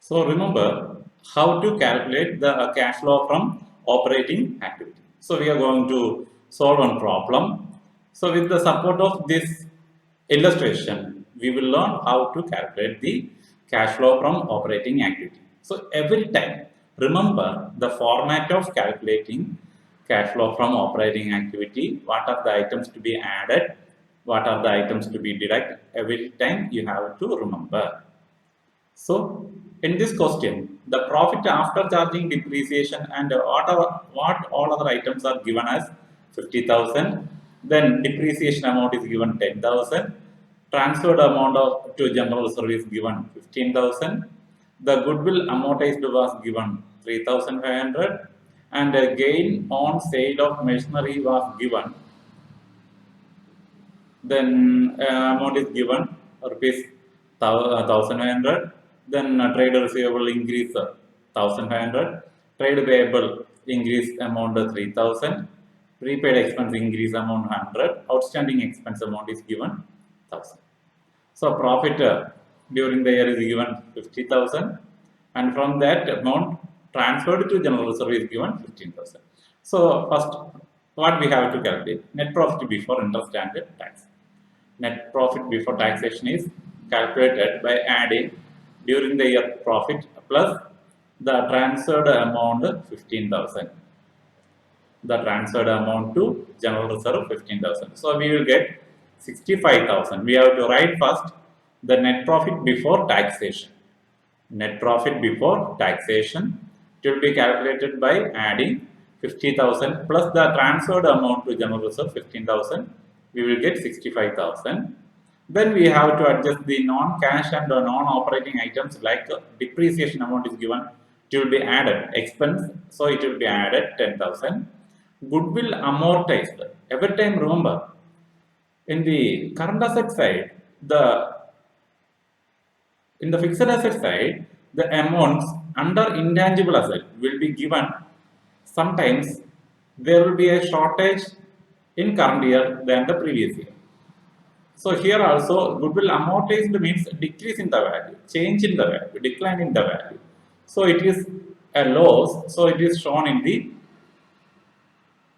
So remember how to calculate the cash flow from operating activity. So we are going to solve one problem. So with the support of this illustration, we will learn how to calculate the cash flow from operating activity. So every time, remember the format of calculating cash flow from operating activity, what are the items to be added, what are the items to be deducted, every time you have to remember. So in this question, the profit after charging depreciation and what all other items are given as 50,000, then depreciation amount is given 10,000, transferred amount to general service given 15,000, the goodwill amortized was given 3,500, and a gain on sale of machinery was given. Then amount is given rupees 1,500. Then trade receivable increase 1,500. Trade payable increase amount 3,000. Prepaid expense increase amount 100. Outstanding expense amount is given 1,000. So profit during the year is given 50,000, and from that amount transferred to general service given 15,000. So first, what we have to calculate? Net profit before interest and tax. Net profit before taxation is calculated by adding during the year profit plus the transferred amount 15,000. The transferred amount to general reserve 15,000. So we will get 65,000. We have to write first the net profit before taxation. Net profit before taxation, it will be calculated by adding 50,000 plus the transferred amount to general reserve 15,000. We will get 65,000. Then we have to adjust the non-cash and the non-operating items, like depreciation amount is given, it will be added, expense, so it will be added 10,000. Goodwill amortized. Every time remember, in the current asset side, in the fixed asset side, the amounts under intangible asset will be given. Sometimes there will be a shortage in current year than the previous year. So here also goodwill amortized means decrease in the value, change in the value, decline in the value. So it is a loss. So it is shown in the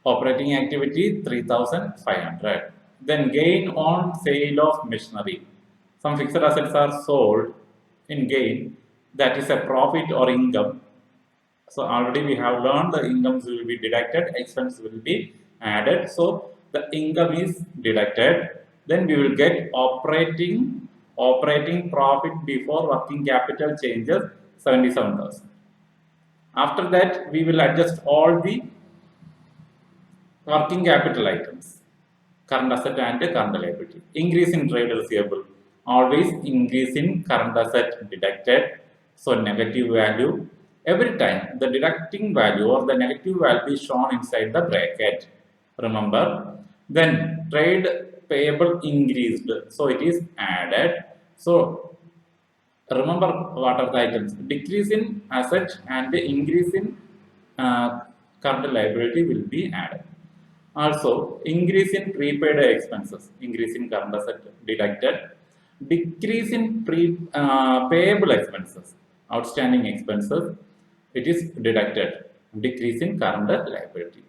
operating activity 3,500. Then gain on sale of machinery. Some fixed assets are sold in gain, that is a profit or income. So already we have learned the incomes will be deducted, expense will be added. So the income is deducted. Then we will get operating profit before working capital changes 77,000. After that, we will adjust all the working capital items, current asset and current liability. Increase in trade receivable, always increase in current asset deducted, so negative value. Every time the deducting value or the negative value is shown inside the bracket, remember. Then trade payable increased, so it is added. So remember what are the items? Decrease in asset and the increase in current liability will be added. Also, increase in prepaid expenses, increase in current asset deducted, decrease in payable expenses, outstanding expenses, it is deducted, decrease in current liability.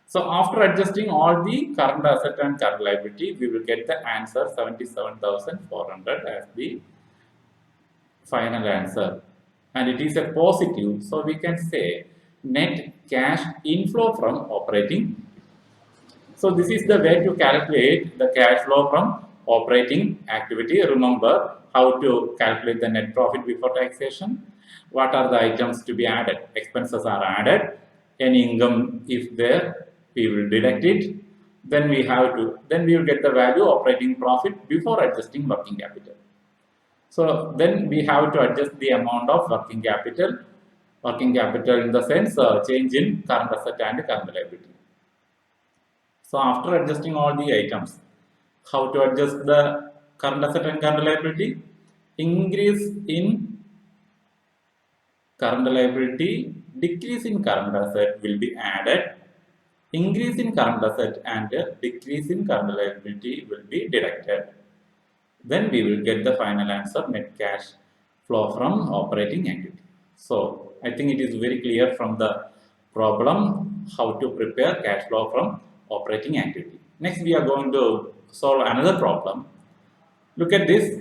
So after adjusting all the current asset and current liability, we will get the answer 77,400 as the final answer, and it is a positive, so we can say net cash inflow from operating. So this is the way to calculate the cash flow from operating activity. Remember how to calculate the net profit before taxation. What are the items to be added? Expenses are added. Any income if there, we will deduct it. Then we will get the value operating profit before adjusting working capital. So then we have to adjust the amount of working capital. Working capital in the sense change in current asset and current liability. So after adjusting all the items, how to adjust the current asset and current liability? Increase in current liability, decrease in current asset will be added. Increase in current asset and decrease in current liability will be deducted. Then we will get the final answer, net cash flow from operating activity. So I think it is very clear from the problem how to prepare cash flow from operating activity. Next we are going to solve another problem. Look at this.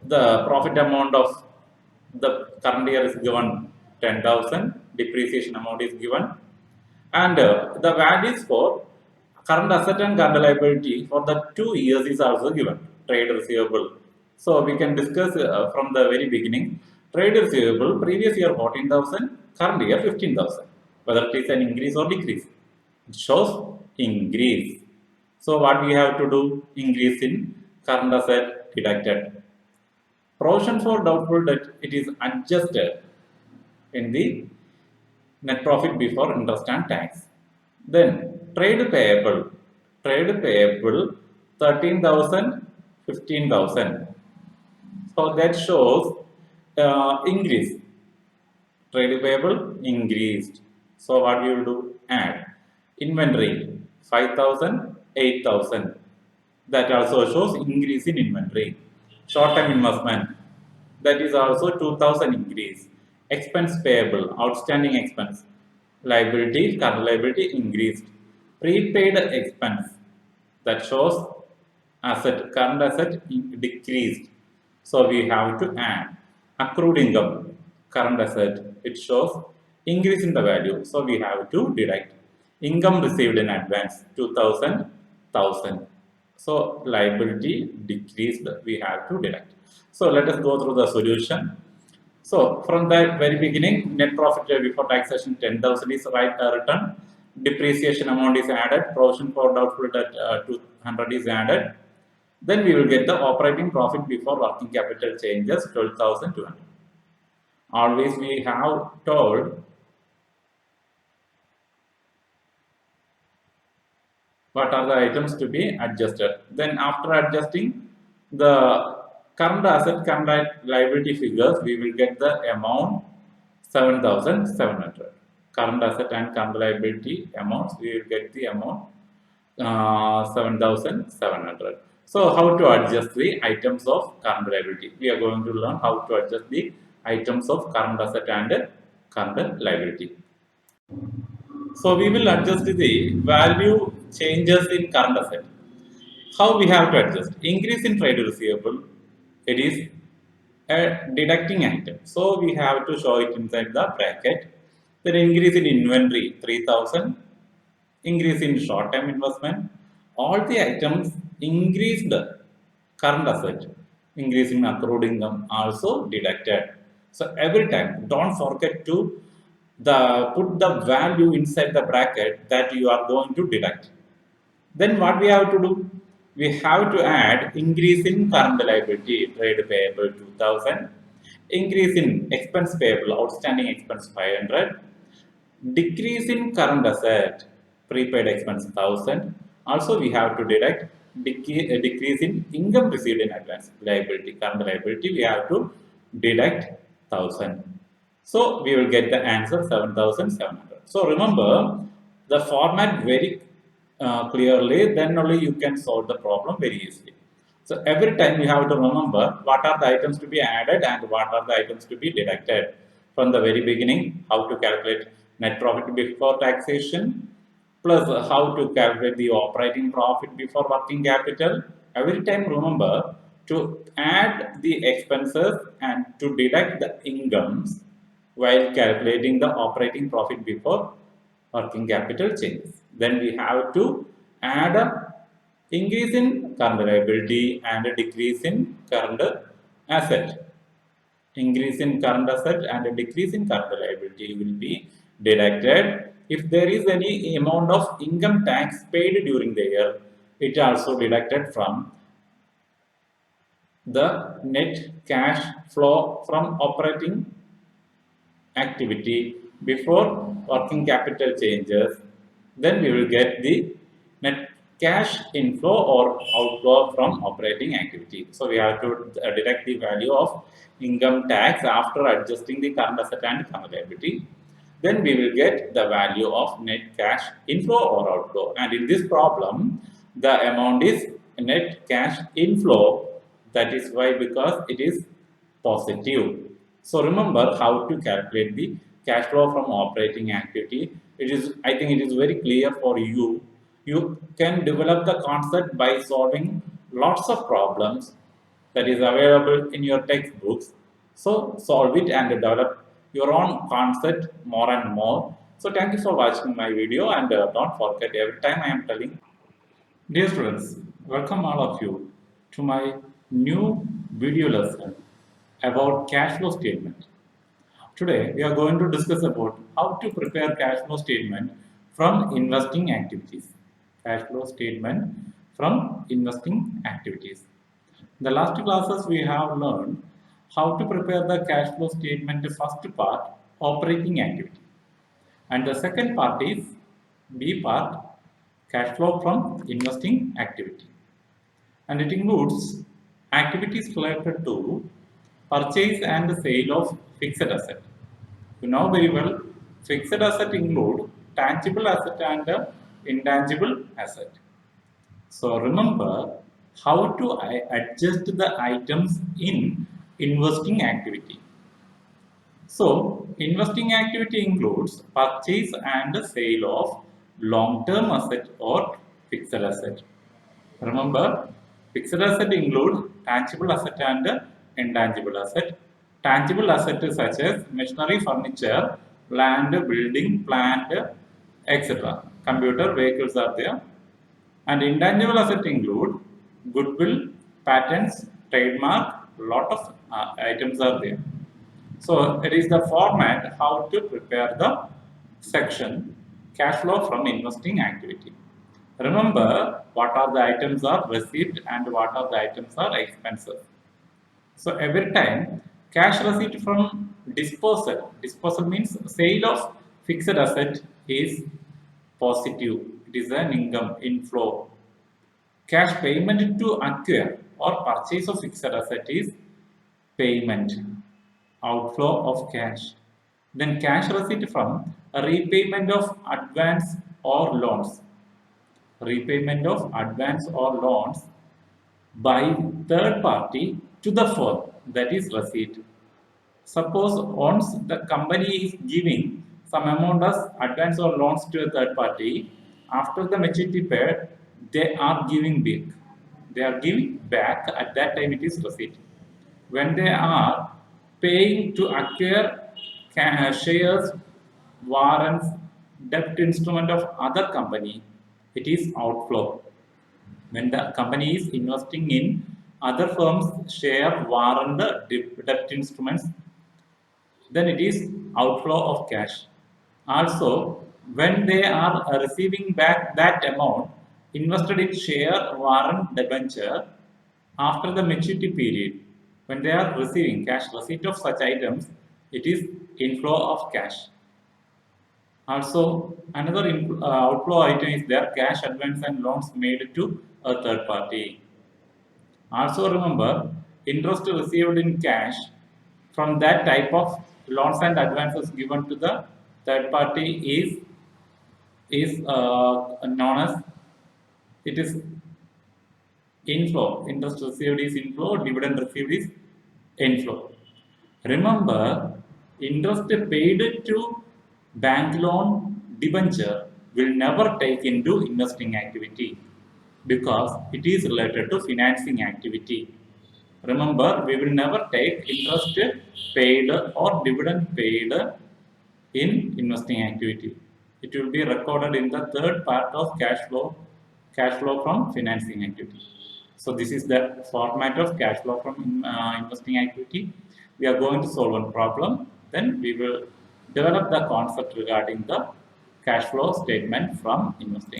The profit amount of the current year is given 10,000, depreciation amount is given, and the values for current asset and current liability for the 2 years is also given. Trade receivable. So we can discuss from the very beginning. Trade receivable previous year 14,000, current year 15,000. Whether it is an increase or decrease, it shows increase. So what we have to do? Increase in current asset deducted. Provision for doubtful debt, it is adjusted in the net profit before interest and tax. Then trade payable 13,000, 15,000. So that shows increase. Trade payable increased. So what we will do? Add. Inventory 5,000, 8,000. That also shows increase in inventory. Short-term investment, that is also 2,000 increase. Expense payable, outstanding expense, liability, current liability increased. Prepaid expense, that shows asset, current asset decreased. So we have to add. Accrued income, current asset, it shows increase in the value. So we have to deduct. Income received in advance, 2,000, 1,000. So liability decreased, we have to deduct. So let us go through the solution. So from the very beginning, net profit before taxation 10,000 is written. Depreciation amount is added. Provision for doubtful debt 200 is added. Then we will get the operating profit before working capital changes 12,200. Always we have told what are the items to be adjusted. Then after adjusting the current asset, current liability figures, we will get the amount 7,700. Current asset and current liability amounts, we will get the amount 7,700. So how to adjust the items of current liability? We are going to learn how to adjust the items of current asset and current liability. So we will adjust the value changes in current asset. How we have to adjust? Increase in trade receivable, it is a deducting item. So we have to show it inside the bracket. Then increase in inventory 3,000, increase in short-term investment. All the items increased current asset, increase in accrued income also deducted. So every time, don't forget to put the value inside the bracket that you are going to deduct. Then what we have to do? We have to add increase in current liability, trade payable 2,000, increase in expense payable, outstanding expense 500, decrease in current asset, prepaid expense 1,000. Also we have to deduct decrease in income received in advance, liability, current liability we have to deduct 1000. So we will get the answer 7700. So remember the format very clearly, then only you can solve the problem very easily. So every time you have to remember what are the items to be added and what are the items to be deducted. From the very beginning, how to calculate net profit before taxation, plus how to calculate the operating profit before working capital. Every time remember to add the expenses and to deduct the incomes while calculating the operating profit before working capital changes. Then we have to add a increase in current liability and a decrease in current asset. Increase in current asset and a decrease in current liability will be deducted. If there is any amount of income tax paid during the year, it also deducted from the net cash flow from operating activity before working capital changes. Then we will get the net cash inflow or outflow from operating activity. So we have to deduct the value of income tax after adjusting the current asset and current liability. Then we will get the value of net cash inflow or outflow. And in this problem, the amount is net cash inflow. That is why, because it is positive. So remember how to calculate the cash flow from operating activity. It is, I think it is very clear for you. You can develop the concept by solving lots of problems that is available in your textbooks. So solve it and develop your own concept more and more. So thank you for watching my video, and don't forget, every time I am telling. Dear students, welcome all of you to my new video lesson about cash flow statement. Today we are going to discuss about how to prepare cash flow statement from investing activities. Cash flow statement from investing activities. In the last classes we have learned how to prepare the cash flow statement, the first part, operating activity. And the second part is B part, cash flow from investing activity. And it includes activities related to purchase and sale of fixed asset. You know very well, fixed asset include tangible asset and intangible asset. So remember how to adjust the items in investing activity. So investing activity includes purchase and sale of long-term asset or fixed asset. Remember, fixed asset include tangible asset and intangible asset. Tangible assets such as machinery, furniture, land, building, plant, etc. Computer, vehicles are there. And intangible assets include goodwill, patents, trademark, lot of items are there. So it is the format how to prepare the section cash flow from investing activity. Remember what are the items are received and what are the items are expenses. So every time cash receipt from disposal, disposal means sale of fixed asset is positive. It is an income inflow. Cash payment to acquire or purchase of fixed asset is payment, outflow of cash. Then cash receipt from a repayment of advance or loans. Repayment of advance or loans by third party to the firm, that is receipt. Suppose once the company is giving some amount as advance or loans to a third party, after the maturity period, they are giving back. They are giving back, at that time it is receipt. When they are paying to acquire shares, warrants, debt instrument of other company, it is outflow. When the company is investing in other firms' share, warrant, debt instruments, then it is outflow of cash. Also, when they are receiving back that amount invested in share, warrant, debenture after the maturity period, when they are receiving cash receipt of such items, it is inflow of cash. Also, another outflow item is there, cash advance and loans made to a third party. Also remember, interest received in cash from that type of loans and advances given to the third party is known as, it is inflow. Interest received is inflow, dividend received is inflow. Remember, interest paid to bank loan debenture will never take into investing activity because it is related to financing activity. Remember, we will never take interest paid or dividend paid in investing activity. It will be recorded in the third part of cash flow from financing activity. So this is the format of cash flow from investing activity. We are going to solve one problem, then we will develop the concept regarding the cash flow statement from investing.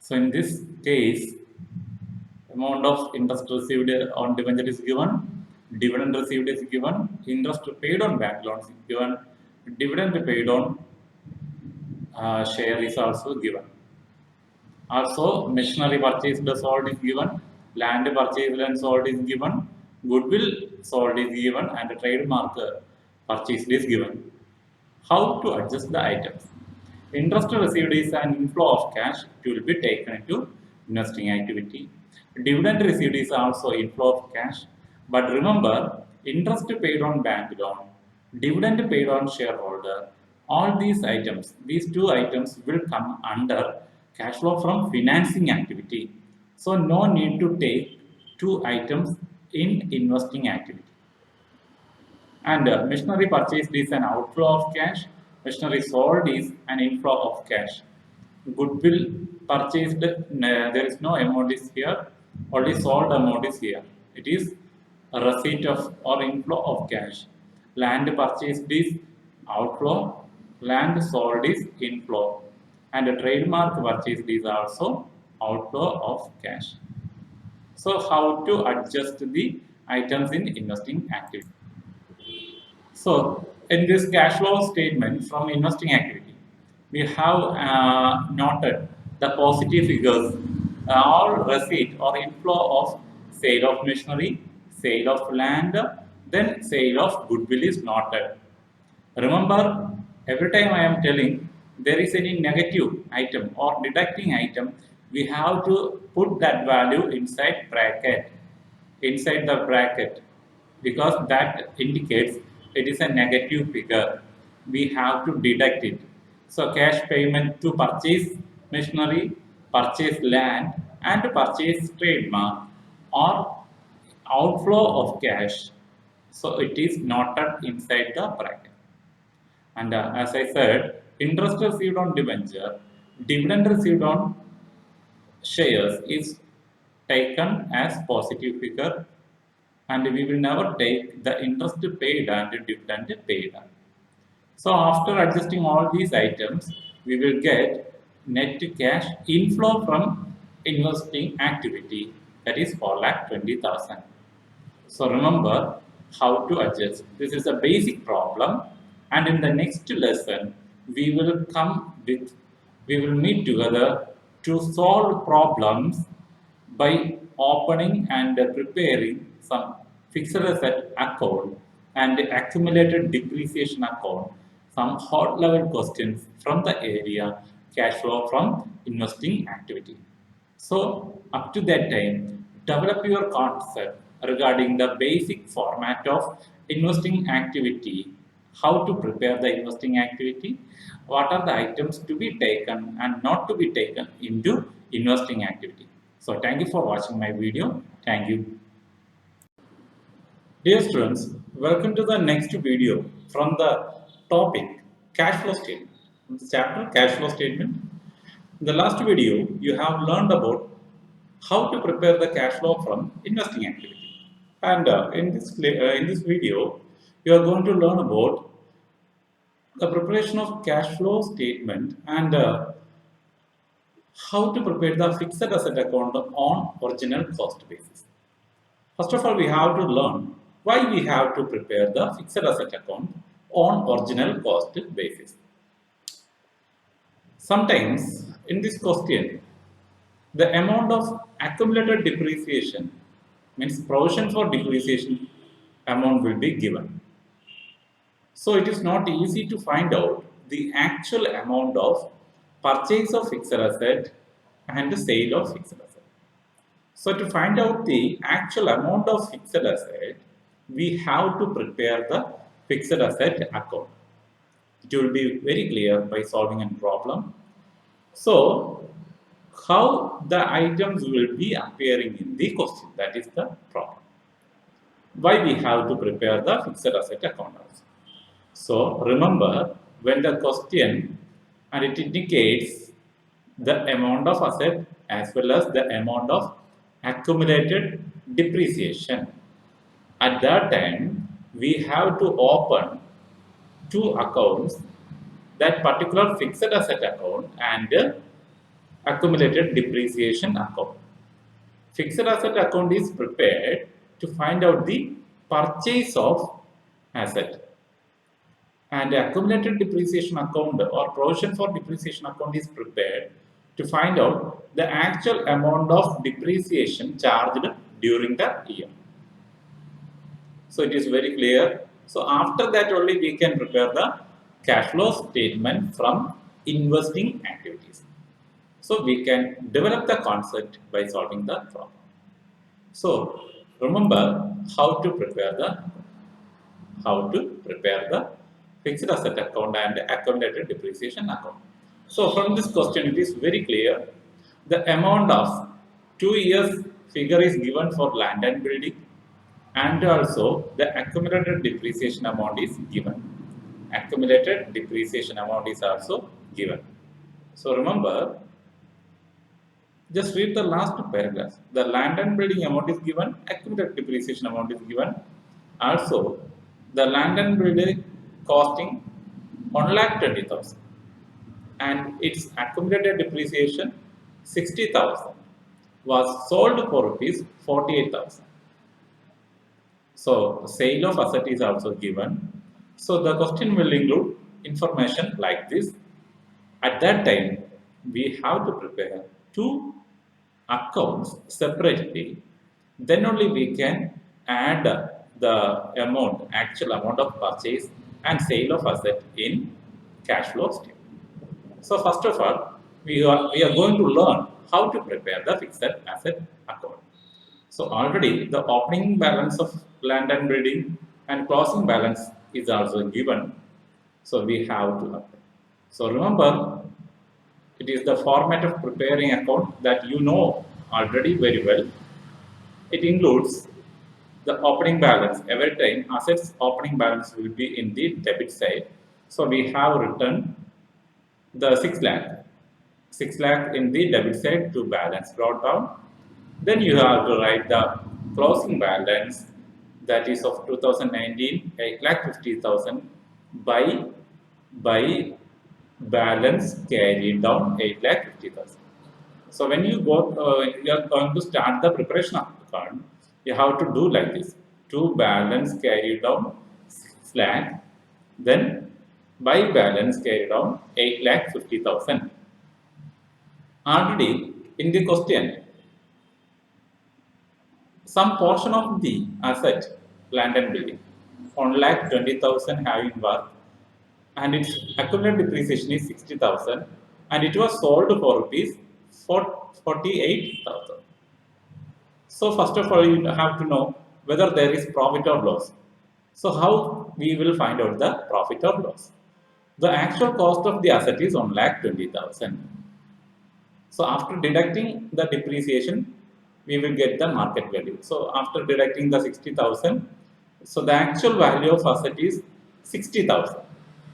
So in this case, amount of interest received on debenture is given, dividend received is given, interest paid on bank loans is given, dividend paid on share is also given. Also, machinery purchased sold is given, land purchased and sold is given, goodwill sold is given, and trademark purchased is given. How to adjust the items? Interest received is an inflow of cash, it will be taken into investing activity. Dividend received is also inflow of cash, but remember, interest paid on bank loan, dividend paid on shareholder, all these items, these two items will come under cash flow from financing activity. So no need to take two items in investing activity. And machinery purchased is an outflow of cash, machinery sold is an inflow of cash. Goodwill purchased, there is no amount is here, only sold amount is here. It is a receipt of or inflow of cash. Land purchased is outflow, land sold is inflow, and a trademark purchased is also outflow of cash. So how to adjust the items in investing activity? So in this cash flow statement from investing activity, we have noted the positive figures, or receipt or inflow of sale of machinery, sale of land, then sale of goodwill is noted. Remember, every time I am telling there is any negative item or deducting item, we have to put that value inside the bracket, because that indicates it is a negative figure. We have to deduct it. So cash payment to purchase machinery, purchase land, and purchase trademark or outflow of cash. So it is noted inside the bracket. And as I said, interest received on debenture, dividend received on shares is taken as positive figure, and we will never take the interest paid and dividend paid. So after adjusting all these items, we will get net cash inflow from investing activity, that is 4,20,000. So remember how to adjust. This is a basic problem, and in the next lesson we will meet together to solve problems by opening and preparing some fixed asset account and accumulated depreciation account, some hot level questions from the area cash flow from investing activity. So up to that time, develop your concept regarding the basic format of investing activity, how to prepare the investing activity, what are the items to be taken and not to be taken into investing activity. So thank you for watching my video. Thank you. Dear students, welcome to the next video from the topic cash flow statement. The chapter cash flow statement. In the last video, you have learned about how to prepare the cash flow from investing activity. And in this video, you are going to learn about the preparation of cash flow statement and how to prepare the fixed asset account on original cost basis. First of all, we have to learn why we have to prepare the fixed asset account on original cost basis. Sometimes in this question, the amount of accumulated depreciation means provision for depreciation amount will be given. So it is not easy to find out the actual amount of purchase of fixed asset and the sale of fixed asset. So to find out the actual amount of fixed asset, we have to prepare the fixed asset account. It will be very clear by solving a problem. So how the items will be appearing in the question, that is the problem. Why we have to prepare the fixed asset account also. So remember, when the question and it indicates the amount of asset as well as the amount of accumulated depreciation. At that time, we have to open two accounts, that particular fixed asset account and accumulated depreciation account. Fixed asset account is prepared to find out the purchase of asset, and accumulated depreciation account or provision for depreciation account is prepared to find out the actual amount of depreciation charged during the year. So it is very clear. So after that only we can prepare the cash flow statement from investing activities. So we can develop the concept by solving the problem. So remember how to prepare the fixed asset account and accumulated depreciation account. So from this question it is very clear, the amount of 2 years figure is given for land and building, and also the accumulated depreciation amount is given. Accumulated depreciation amount is also given. So remember, just read the last paragraph. The land and building amount is given, accumulated depreciation amount is given. Also, the land and building costing 1,20,000 and its accumulated depreciation 60,000 was sold for rupees 48,000. So, sale of asset is also given. So, the question will include information like this. At that time, we have to prepare two accounts separately. Then only we can add the actual amount of purchase and sale of asset in cash flow statement. So first of all, we are going to learn how to prepare the fixed asset account. So already the opening balance of land and building and closing balance is also given. So we have to apply. So remember, it is the format of preparing account that you know already very well. It includes the opening balance. Every time assets opening balance will be in the debit side. So we have written the 6 lakh. 6 lakh in the debit side to balance brought down. Then you have to write the closing balance, that is of 2019, 8,50,000 by balance carried down 8,50,000. So when you are going to start the preparation of the account, you have to do like this: to balance carried down 6 lakh, then by balance carried down 8,50,000. Already in the question, some portion of the asset, land and building, 1,20,000 having worth, and its accumulated depreciation is 60,000, and it was sold for rupees 48,000. So first of all, you have to know whether there is profit or loss. So how we will find out the profit or loss? The actual cost of the asset is 1,20,000. So after deducting the depreciation, we will get the market value. So after deducting the 60,000, so the actual value of asset is 60,000.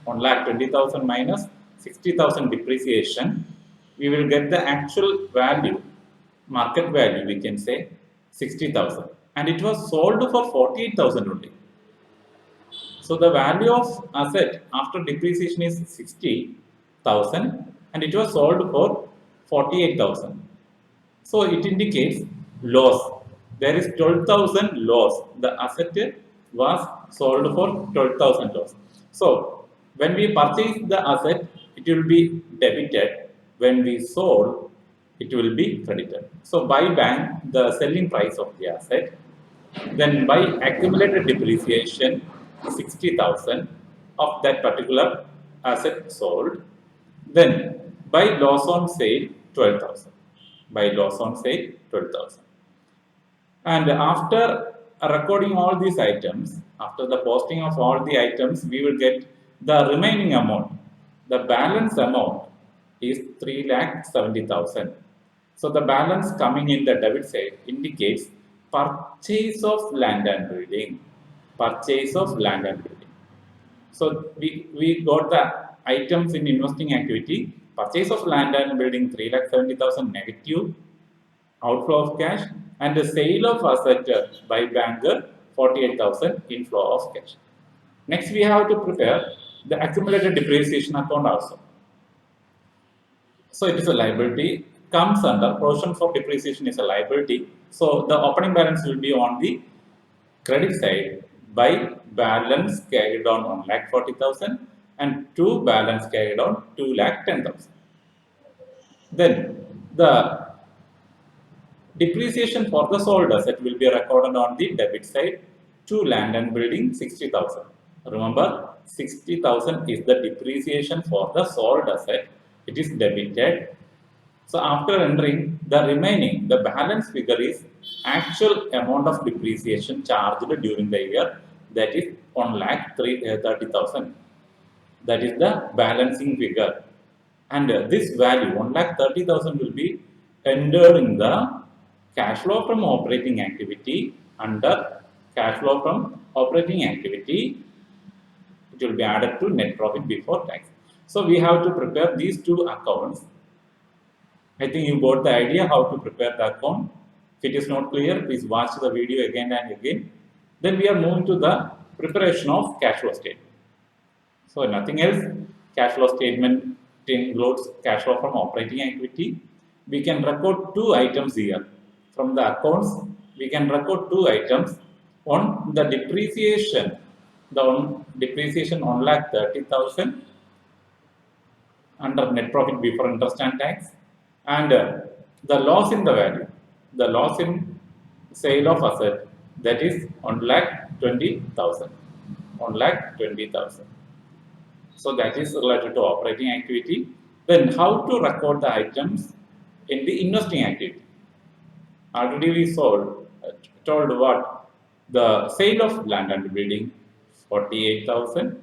1,20,000 minus 60,000 depreciation, we will get the actual value, market value we can say 60,000, and it was sold for 48,000 only. So the value of asset after depreciation is 60,000 and it was sold for 48,000. So it indicates loss. There is 12,000 loss. The asset was sold for 12,000 loss. So when we purchase the asset, it will be debited. When we sold, it will be credited. So by bank, the selling price of the asset, then by accumulated depreciation 60,000 of that particular asset sold, then by loss on sale 12,000, by loss on sale 12,000. And after recording all these items, after the posting of all the items, we will get the remaining amount. The balance amount is 3,70,000. So the balance coming in the debit side indicates purchase of land and building. Purchase of land and building. So we got the items in investing activity. Purchase of land and building 3,70,000 negative outflow of cash, and the sale of asset by banker 48,000 inflow of cash. Next we have to prepare the accumulated depreciation account also. So it is a liability, comes under provision for depreciation is a liability. So the opening balance will be on the credit side by balance carried on 1,40,000 and to balance carried on 2,10,000. Then the depreciation for the sold asset will be recorded on the debit side to land and building 60,000. Remember, 60,000 is the depreciation for the sold asset. It is debited. So after entering the remaining, the balance figure is actual amount of depreciation charged during the year, that is 1,30,000. That is the balancing figure. And this value 1,30,000 will be entered in the cash flow from operating activity. Under cash flow from operating activity, it will be added to net profit before tax. So we have to prepare these two accounts. I think you got the idea how to prepare the account. If it is not clear, please watch the video again and again. Then we are moving to the preparation of cash flow statement. So nothing else, cash flow statement includes cash flow from operating activity. We can record two items here. From the accounts, we can record two items. One, the depreciation, depreciation 1,30,000 under net profit before interest and tax, and the loss in the value, the loss in sale of asset, that is 1,20,000. 1,20,000. So that is related to operating activity. Then how to record the items in the investing activity? Already we told what? The sale of land and building 48,000,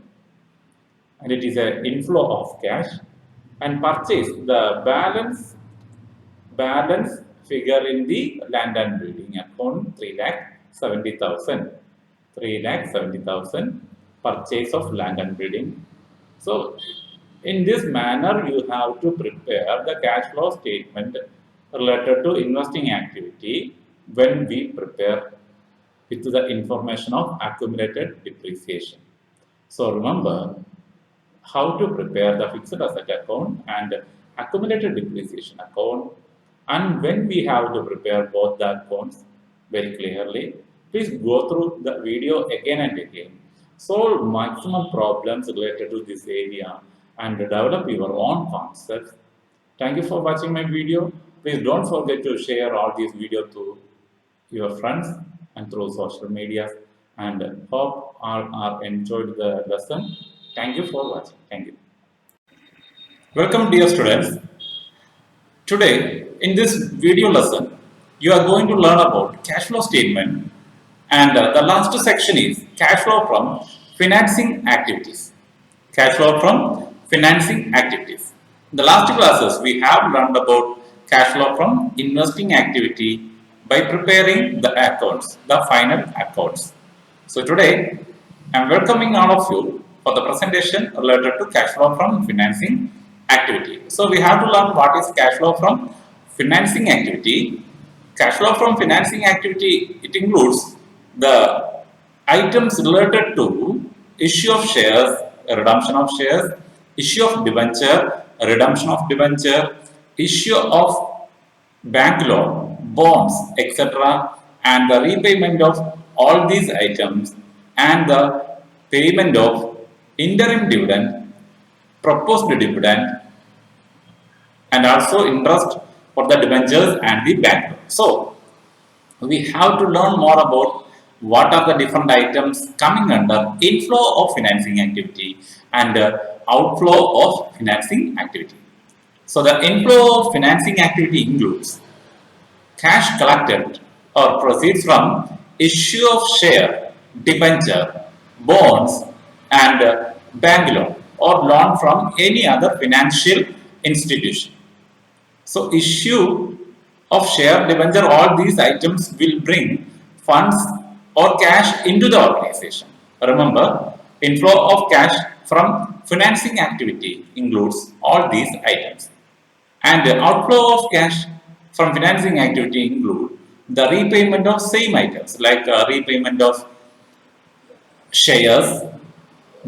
and it is an inflow of cash, and purchase the balance figure in the land and building account 3,70,000. 3,70,000 purchase of land and building. So in this manner you have to prepare the cash flow statement related to investing activity when we prepare with the information of accumulated depreciation. So remember how to prepare the fixed asset account and accumulated depreciation account, and when we have to prepare both the accounts very clearly. Please go through the video again and again, solve maximum problems related to this area and develop your own concepts. Thank you for watching my video. Please don't forget to share all these videos to your friends and through social media, and hope all are enjoyed the lesson. Thank you for watching. Thank you. Welcome dear students. Today in this video lesson you are going to learn about cash flow statement, and the last section is cash flow from financing activities. Cash flow from financing activities. In the last classes we have learned about cash flow from investing activity by preparing the accounts, the final accounts. So today I am welcoming all of you for the presentation related to cash flow from financing activity. So we have to learn what is cash flow from financing activity. Cash flow from financing activity, it includes the items related to issue of shares, redemption of shares, issue of debenture, redemption of debenture, issue of bank loan, bonds, etc., and the repayment of all these items, and the payment of interim dividend, proposed dividend, and also interest for the debentures and the bank loan. So we have to learn more about what are the different items coming under inflow of financing activity and outflow of financing activity. So the inflow of financing activity includes cash collected or proceeds from issue of share, debenture, bonds and bank loan or loan from any other financial institution. So issue of share, debenture, all these items will bring funds or cash into the organization. Remember, inflow of cash from financing activity includes all these items. And the outflow of cash from financing activity include the repayment of same items like repayment of shares,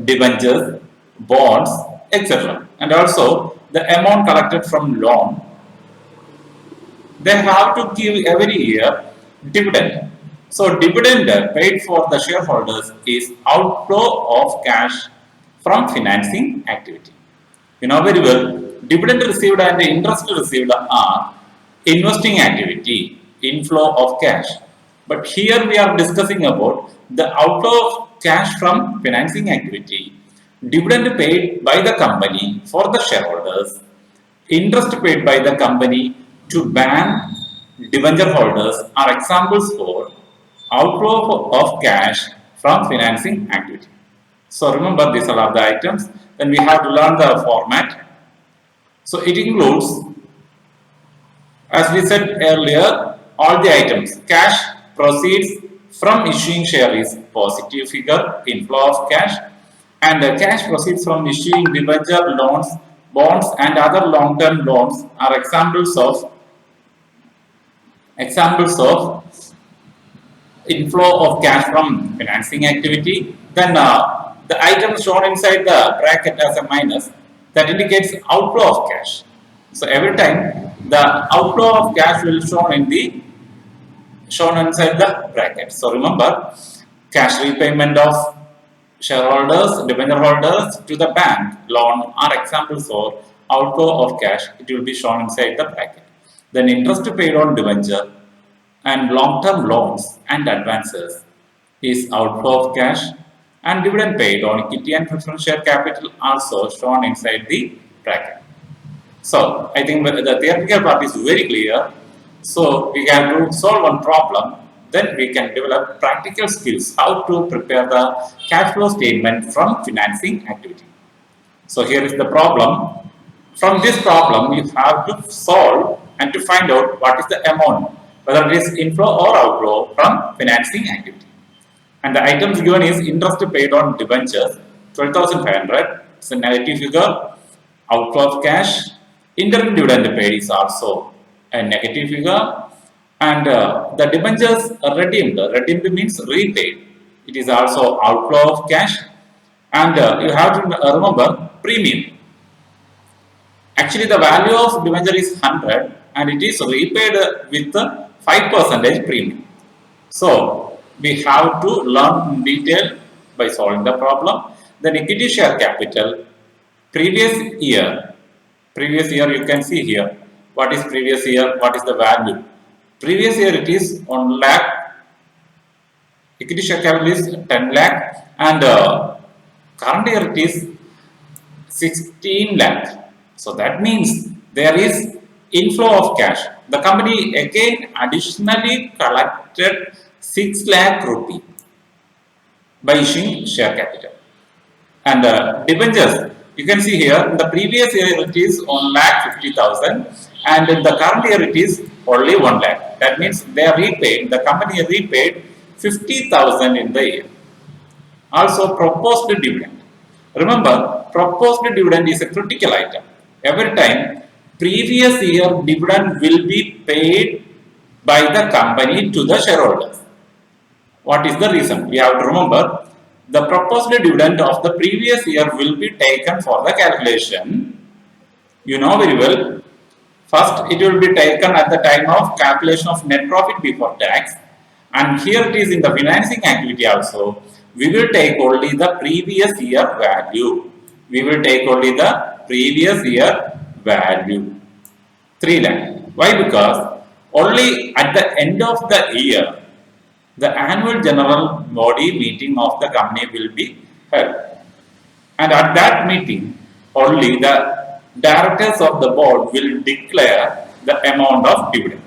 debentures, bonds, etc. And also the amount collected from loan. They have to give every year dividend. So dividend paid for the shareholders is outflow of cash from financing activity. You know very well, dividend received and interest received are investing activity, inflow of cash. But here we are discussing about the outflow of cash from financing activity, dividend paid by the company for the shareholders, interest paid by the company to bank debenture holders are examples for outflow of cash from financing activity. So remember these are the items. Then we have to learn the format. So it includes, as we said earlier, all the items. Cash proceeds from issuing share is positive figure, inflow of cash, and cash proceeds from issuing debenture, loans, bonds, and other long-term loans are examples of inflow of cash from financing activity. Then the item shown inside the bracket as a minus that indicates outflow of cash. So every time the outflow of cash will shown inside the bracket. So remember, cash repayment of shareholders, debenture holders to the bank loan are examples of outflow of cash. It will be shown inside the bracket. Then interest paid on debenture and long-term loans and advances is outflow of cash, and dividend paid on equity and preference share capital also shown inside the bracket. So I think the theoretical part is very clear. So we have to solve one problem, then we can develop practical skills how to prepare the cash flow statement from financing activity. So here is the problem. From this problem, you have to solve and to find out what is the amount, whether it is inflow or outflow from financing activity. And the items given is interest paid on debentures, 12,500. It's a negative figure. Outflow of cash. Interim dividend paid is also a negative figure. And the debentures are redeemed. Redeemed means repaid. It is also outflow of cash. And you have to remember premium. Actually, the value of debenture is 100 and it is repaid with 5% premium. So, we have to learn in detail by solving the problem. Then equity share capital, previous year you can see here, what is previous year, what is the value. Previous year it is 1 lakh, equity share capital is 10 lakh and current year it is 16 lakh. So that means there is inflow of cash. The company again additionally collected 6 lakh rupee by issuing share capital. And debentures, you can see here in the previous year it is 1,50,000 and in the current year it is only 1 lakh. That means they are repaid, the company repaid 50,000 in the year. Also proposed dividend. Remember, proposed dividend is a critical item. Every time previous year dividend will be paid by the company to the shareholders. What is the reason? We have to remember the proposed dividend of the previous year will be taken for the calculation. You know very well. First, it will be taken at the time of calculation of net profit before tax. And here it is in the financing activity also. We will take only the previous year value. We will take only the previous year value. 3 lakh. Why? Because only at the end of the year, the annual general body meeting of the company will be held. And at that meeting, only the directors of the board will declare the amount of dividend.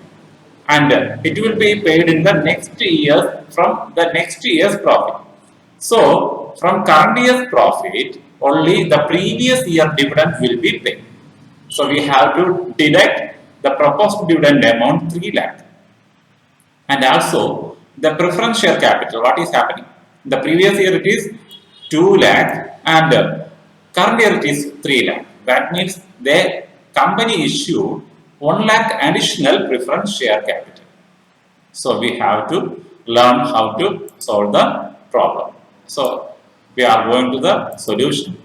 And it will be paid in the next year from the next year's profit. So, from current year's profit, only the previous year dividend will be paid. So, we have to deduct the proposed dividend amount 3 lakh. And also the preference share capital, what is happening? The previous year it is 2 lakh and current year it is 3 lakh. That means the company issued 1 lakh additional preference share capital. So we have to learn how to solve the problem. So we are going to the solution.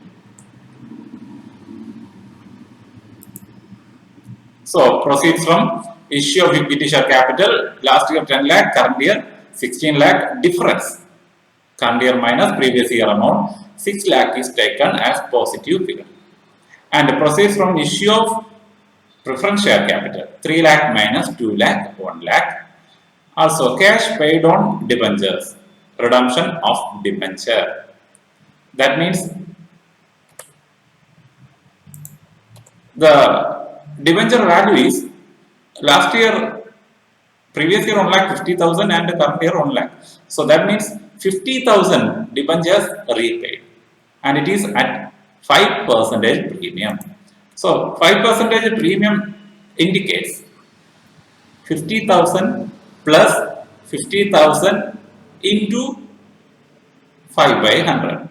So proceeds from issue of equity share capital, last year 10 lakh, current year 16 lakh, difference. Current year minus previous year amount, 6 lakh is taken as positive figure. And proceeds from issue of preference share capital, 3 lakh minus 2 lakh, 1 lakh. Also cash paid on debentures, redemption of debenture. That means the debenture value is last year, previous year 1 lakh 50,000 and current year 1 lakh. So that means 50,000 debentures repaid and it is at 5% premium. So 5% premium indicates 50,000 plus 50,000 into 5 by 100.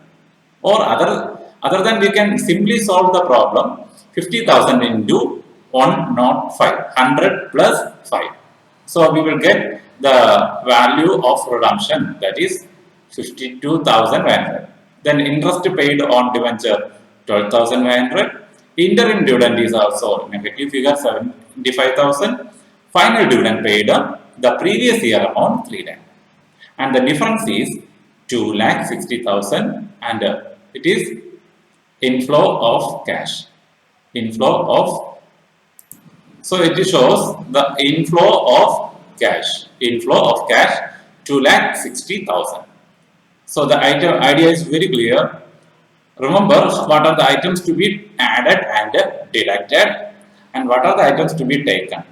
Or other than we can simply solve the problem 50,000 into 105, 100 plus 5. So we will get the value of redemption, that is 52,500. Then interest paid on debenture 12,500. Interim dividend is also negative figure 75,000. Final dividend paid the previous year amount 3 lakh. And the difference is 2,60,000 and it is inflow of cash. Inflow of, so it shows the inflow of cash. Inflow of cash 2,60,000. So the idea is very clear. Remember what are the items to be added and deducted and what are the items to be taken.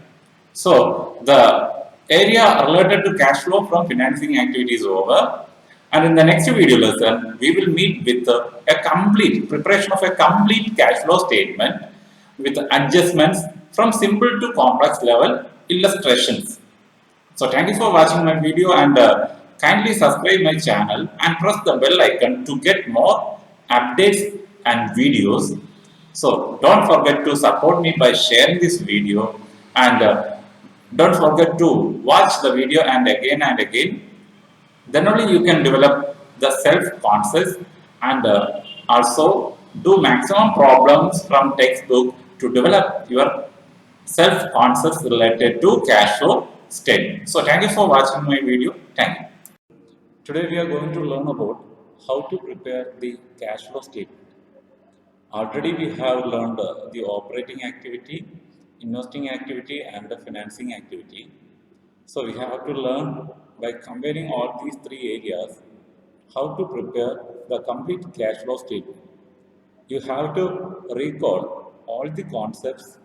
So the area related to cash flow from financing activity is over. And in the next video lesson, we will meet with a complete preparation of a complete cash flow statement with adjustments from simple to complex level illustrations. So thank you for watching my video and kindly subscribe my channel and press the bell icon to get more updates and videos. So don't forget to support me by sharing this video and don't forget to watch the video and again. Then only you can develop the self-conscious and also do maximum problems from textbook to develop your self-conscious related to cash flow statement. So thank you for watching my video. Thank you. Today we are going to learn about how to prepare the cash flow statement. Already we have learned the operating activity, investing activity and the financing activity. So we have to learn by comparing all these three areas how to prepare the complete cash flow statement. You have to recall all the concepts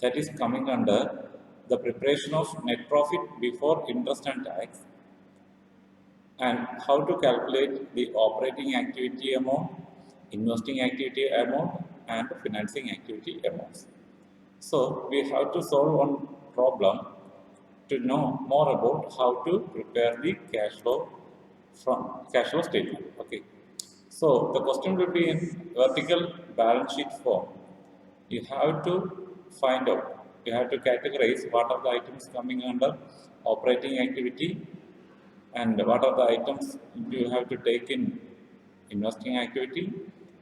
that is coming under the preparation of net profit before interest and tax and how to calculate the operating activity amount, investing activity amount and financing activity amounts. So we have to solve one problem to know more about how to prepare the cash flow statement. Okay. So the question will be in vertical balance sheet form. You have to find out, you have to categorize what are the items coming under operating activity and what are the items you have to take in investing activity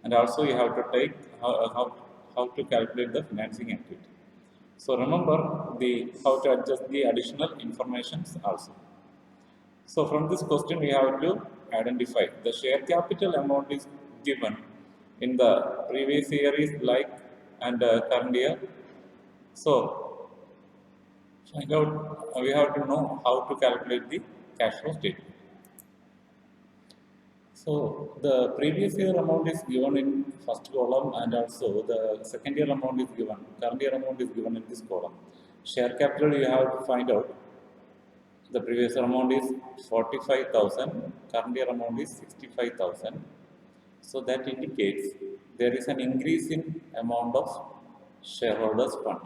and also you have to take how to calculate the financing activity. So remember how to adjust the additional informations also. So from this question we have to identify the share capital amount is given in the previous year is like and current year. So find out, we have to know how to calculate the cash flow statement. So the previous year amount is given in first column, and also the second year amount is given, current year amount is given in this column. Share capital, you have to find out the previous year amount is 45,000, current year amount is 65,000. So that indicates there is an increase in amount of shareholders fund.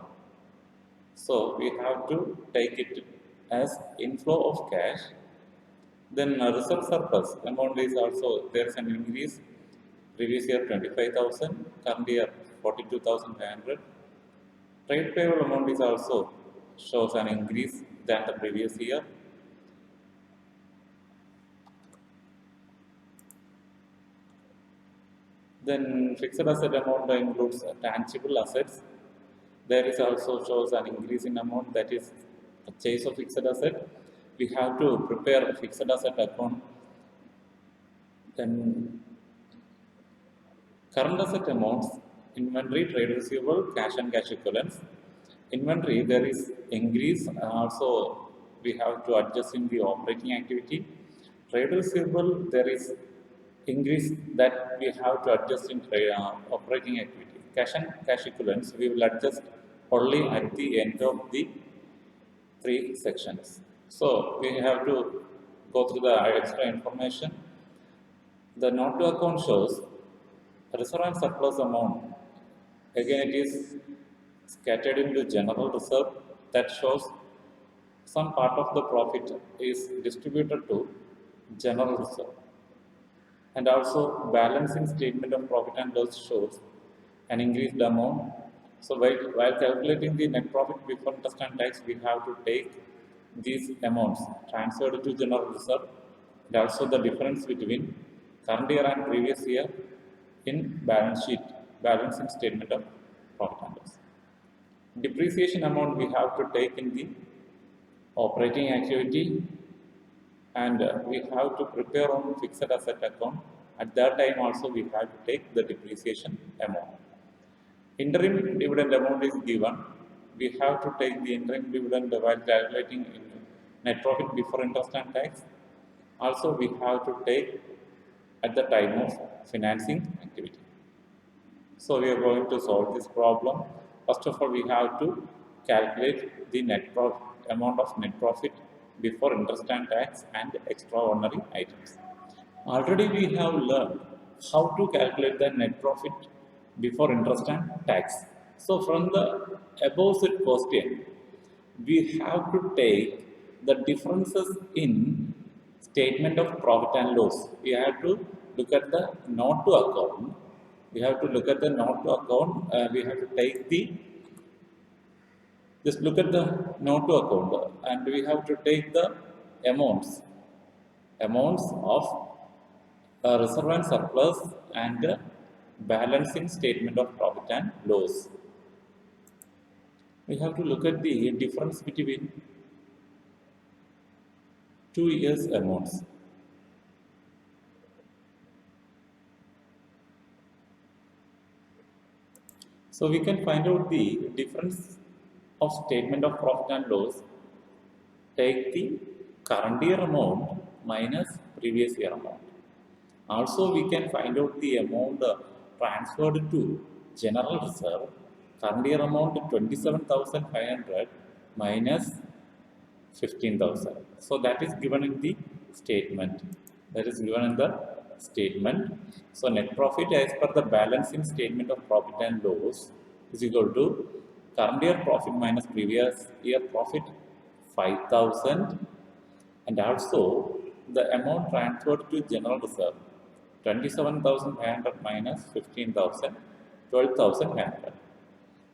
So we have to take it as inflow of cash. Then reserve surplus amount is also, there is an increase. Previous year 25,000, current year 42,500. Trade payable amount is also shows an increase than the previous year. Then fixed asset amount includes tangible assets. There is also shows an increase in amount, that is purchase of fixed asset. We have to prepare a fixed asset account. Then current asset amounts, inventory, trade receivable, cash and cash equivalents. Inventory, there is increase, also we have to adjust in the operating activity. Trade receivable, there is increase that we have to adjust in operating activity. Cash and cash equivalents, we will adjust only at the end of the three sections. So we have to go through the extra information. The note to account shows reserve and surplus amount. Again, it is scattered into general reserve, that shows some part of the profit is distributed to general reserve. And also balancing statement of profit and loss shows an increased amount. So while calculating the net profit before interest and tax, we have to take these amounts transferred to general reserve, and also the difference between current year and previous year in balance sheet, balancing statement of profit and loss. Depreciation amount we have to take in the operating activity, and we have to prepare on fixed asset account. At that time also we have to take the depreciation amount. Interim dividend amount is given. We have to take the interim dividend while calculating net profit before interest and tax. Also we have to take at the time of financing activity. So we are going to solve this problem. First of all, we have to calculate the net profit, amount of net profit before interest and tax and extraordinary items. Already we have learned how to calculate the net profit before interest and tax. So from the above set question, we have to take the differences in statement of profit and loss. We have to look at the note to account. We have to look at the note to account. We have to take the, just look at the note to account, and we have to take the amounts of reserve and surplus and balancing statement of profit and loss. We have to look at the difference between 2 years amounts. So we can find out the difference of statement of profit and loss. Take the current year amount minus previous year amount. Also we can find out the amount transferred to general reserve. Current year amount 27,500 minus 15,000. So that is given in the statement. So net profit as per the balancing statement of profit and loss is equal to current year profit minus previous year profit 5,000, and also the amount transferred to general reserve 27,500 minus 15,000, 12,500.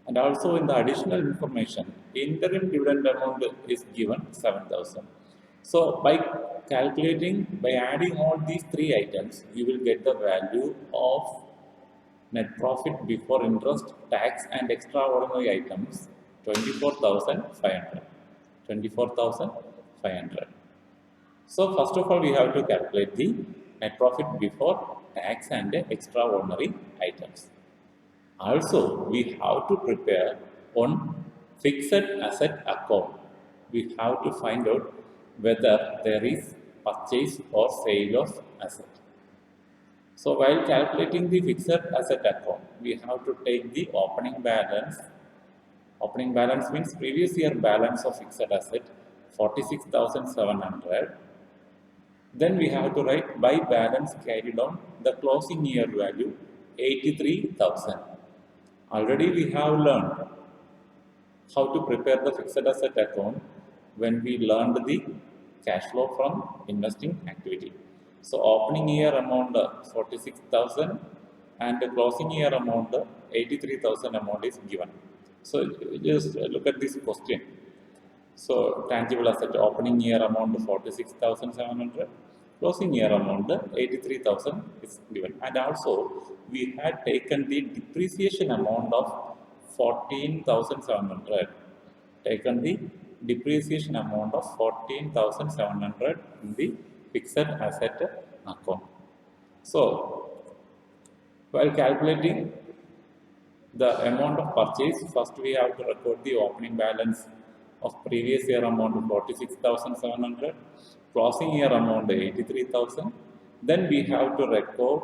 And also in the additional information, interim dividend amount is given 7,000. So by adding all these three items, you will get the value of net profit before interest, tax and extraordinary items 24,500. 24,500. So first of all, we have to calculate the net profit before tax and extraordinary items. Also, we have to prepare on fixed asset account. we have to find out whether there is purchase or sale of asset. So while calculating the fixed asset account, we have to take the opening balance. Opening balance means previous year balance of fixed asset 46,700. Then we have to write by balance carried on the closing year value 83,000. Already we have learned how to prepare the fixed asset account when we learned the cash flow from investing activity. So opening year amount 46,000 and the closing year amount 83,000 amount is given. So just look at this question. So tangible asset opening year amount 46,700, closing year amount 83,000 is given. And also we had taken the depreciation amount of 14,700, taken the depreciation amount of 14,700 in the fixed asset account. So while calculating the amount of purchase, first we have to record the opening balance of previous year amount of 46,700, closing year amount 83,000. Then we have to record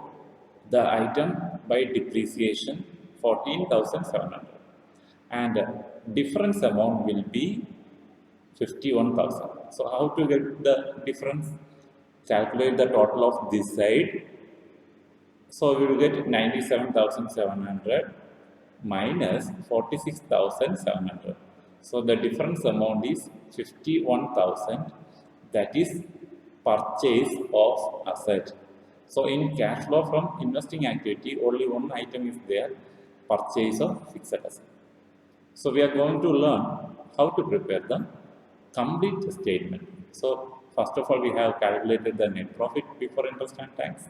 the item by depreciation 14,700, and difference amount will be 51,000. So how to get the difference? Calculate the total of this side. So we will get 97,700 minus 46,700. So the difference amount is 51,000, that is purchase of asset. So in cash flow from investing activity, only one item is there, purchase of fixed asset. So we are going to learn how to prepare the complete statement. So first of all, we have calculated the net profit before interest and tax.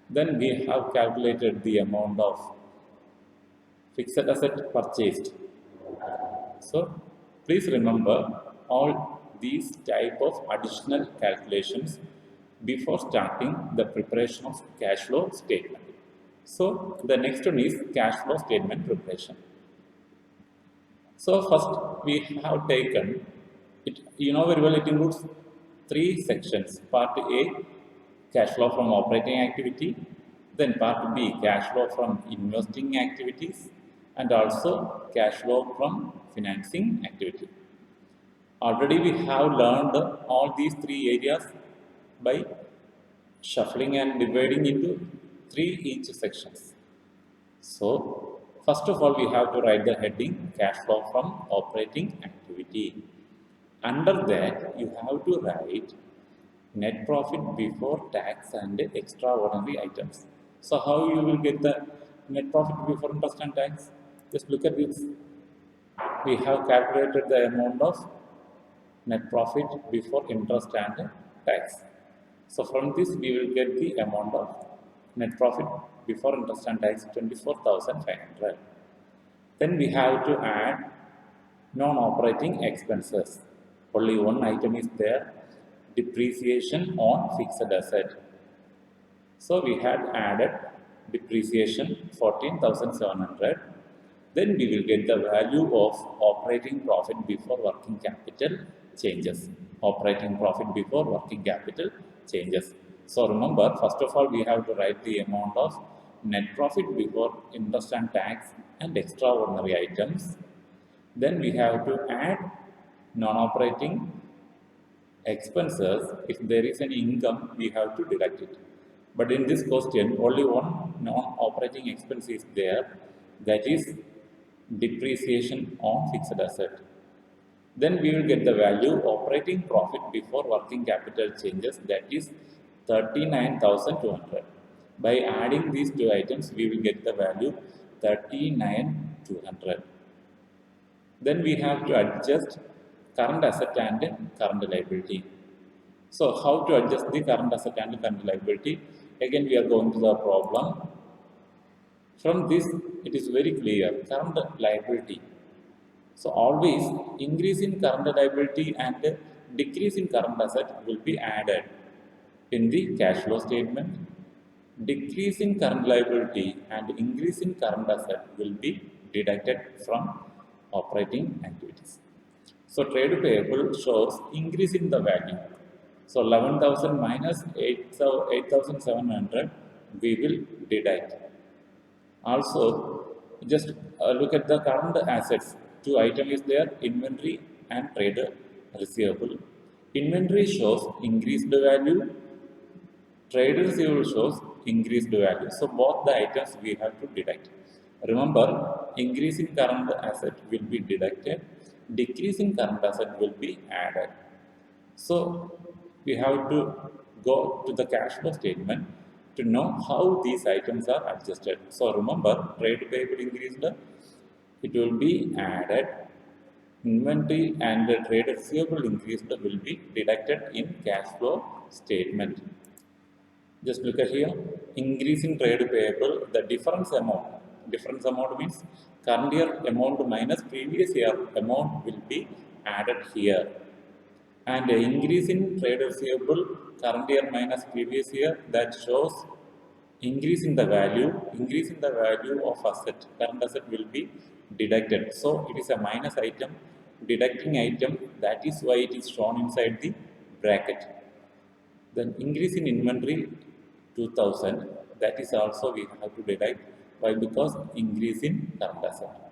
Then we have calculated the amount of fixed asset purchased. So please remember all these type of additional calculations before starting the preparation of cash flow statement. So the next one is cash flow statement preparation. So first we have taken it, you know very well, it includes three sections. Part A, cash flow from operating activity, then part B, cash flow from investing activities, and also cash flow from financing activity. Already we have learned all these three areas by shuffling and dividing into three each sections. So first of all, we have to write the heading cash flow from operating activity. Under that, you have to write net profit before tax and extraordinary items. So how you will get the net profit before interest and tax? Just look at this. We have calculated the amount of net profit before interest and tax. So from this we will get the amount of net profit before interest and tax 24,500. Then we have to add non-operating expenses. Only one item is there, depreciation on fixed asset. So we had added depreciation 14,700. Then we will get the value of operating profit before working capital changes. Operating profit before working capital changes. So remember, first of all, we have to write the amount of net profit before interest and tax and extraordinary items. Then we have to add non-operating expenses. If there is any income, we have to deduct it. But in this question, only one non-operating expense is there, that is depreciation on fixed asset. Then we will get the value operating profit before working capital changes, that is 39,200. By adding these two items, we will get the value 39,200. Then we have to adjust current asset and current liability. So how to adjust the current asset and current liability? Again, we are going to the problem. From this, it is very clear, current liability. So always increase in current liability and decrease in current asset will be added in the cash flow statement. Decrease in current liability and increase in current asset will be deducted from operating activities. So trade payable shows increase in the value. So 11,000 minus 8,700 we will deduct. Also, just look at the current assets. Two items is there, inventory and trade receivable. Inventory shows increased value, trade receivable shows increased value. So both the items we have to deduct. Remember, increase in current asset will be deducted, decrease in current asset will be added. So we have to go to the cash flow statement to know how these items are adjusted. So remember, trade payable increased, it will be added. Inventory and the trade receivable increased will be deducted in cash flow statement. Just look at here, increase in trade payable, the difference amount. Difference amount means current year amount minus previous year amount will be added here. And the increase in trade receivable current year minus previous year, that shows increase in the value of asset. Current asset will be deducted. So it is a minus item, deducting item, that is why it is shown inside the bracket. Then increase in inventory 2000, that is also we have to deduct. Why? Because increase in current asset.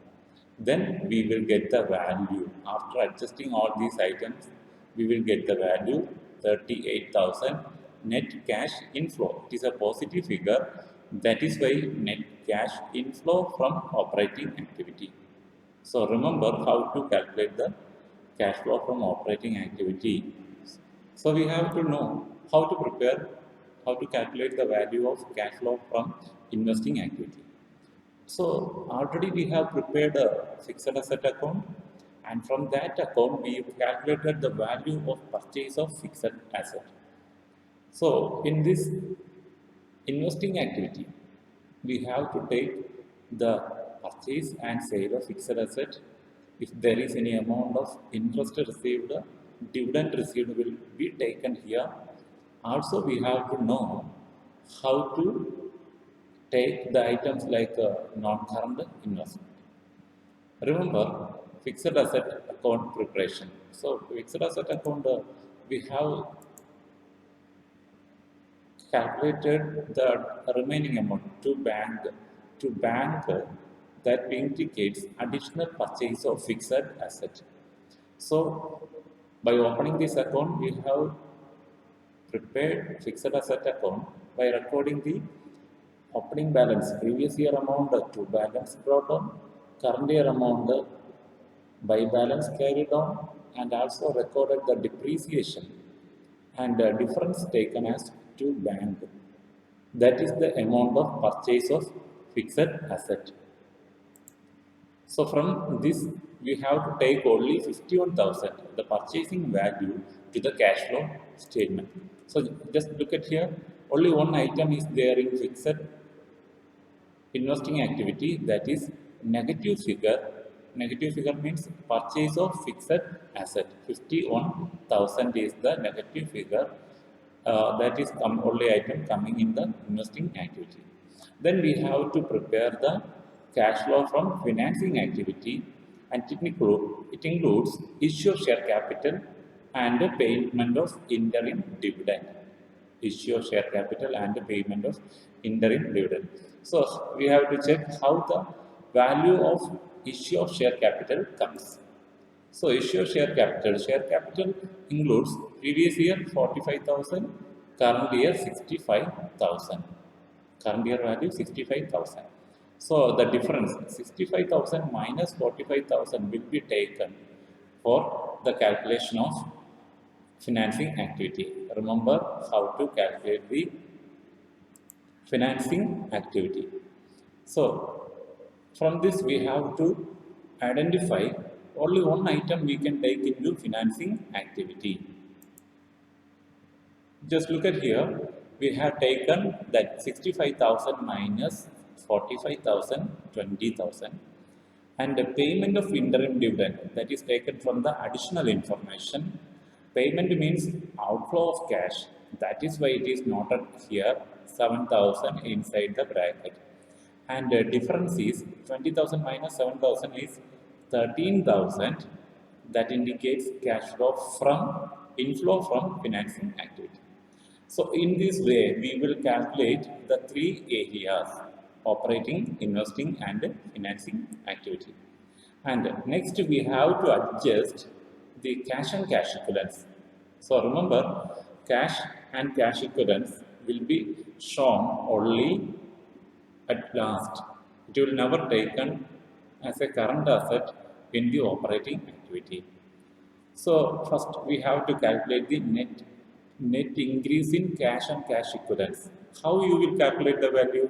Then we will get the value. After adjusting all these items, we will get the value 38,000 net cash inflow. It is a positive figure. That is why net cash inflow from operating activity. So remember how to calculate the cash flow from operating activity. So we have to know how to prepare, how to calculate the value of cash flow from investing activity. So already we have prepared a fixed asset account, and from that account we have calculated the value of purchase of fixed asset. So in this investing activity, we have to take the purchase and sale of fixed asset. If there is any amount of interest received, dividend received will be taken here. Also we have to know how to take the items like non-current investment. Remember, fixed asset account preparation. So fixed asset account, we have calculated the remaining amount to bank that indicates additional purchase of fixed asset. So by opening this account, we have prepared fixed asset account by recording the opening balance, previous year amount to balance brought on, current year amount by balance carried on, and also recorded the depreciation and the difference taken as to bank. That is the amount of purchase of fixed asset. So from this we have to take only 51,000, the purchasing value, to the cash flow statement. So just look at here, only one item is there in fixed investing activity, that is negative figure. Negative figure means purchase of fixed asset. 51,000 is the negative figure. That is only item coming in the investing activity. Then we have to prepare the cash flow from financing activity, and it includes issue of share capital and the payment of interim dividend. Issue of share capital and the payment of interim dividend. So we have to check how the value of issue of share capital comes. So issue of share capital includes previous year 45,000, current year 65,000. Current year value 65,000. So the difference 65,000 minus 45,000 will be taken for the calculation of financing activity. Remember how to calculate the financing activity. So from this we have to identify only one item we can take into financing activity. Just look at here, we have taken that 65,000 minus 45,000, 20,000, and the payment of interim dividend, that is taken from the additional information. Payment means outflow of cash, that is why it is noted here 7,000 inside the bracket. And the difference is 20,000 minus 7,000 is 13,000. that indicates cash flow from inflow from financing activity. So in this way, we will calculate the three areas: operating, investing, and financing activity. And next we have to adjust the cash and cash equivalents. So remember, cash and cash equivalents will be shown only at last. It will never taken as a current asset in the operating activity. So first we have to calculate the net increase in cash and cash equivalents. How you will calculate the value?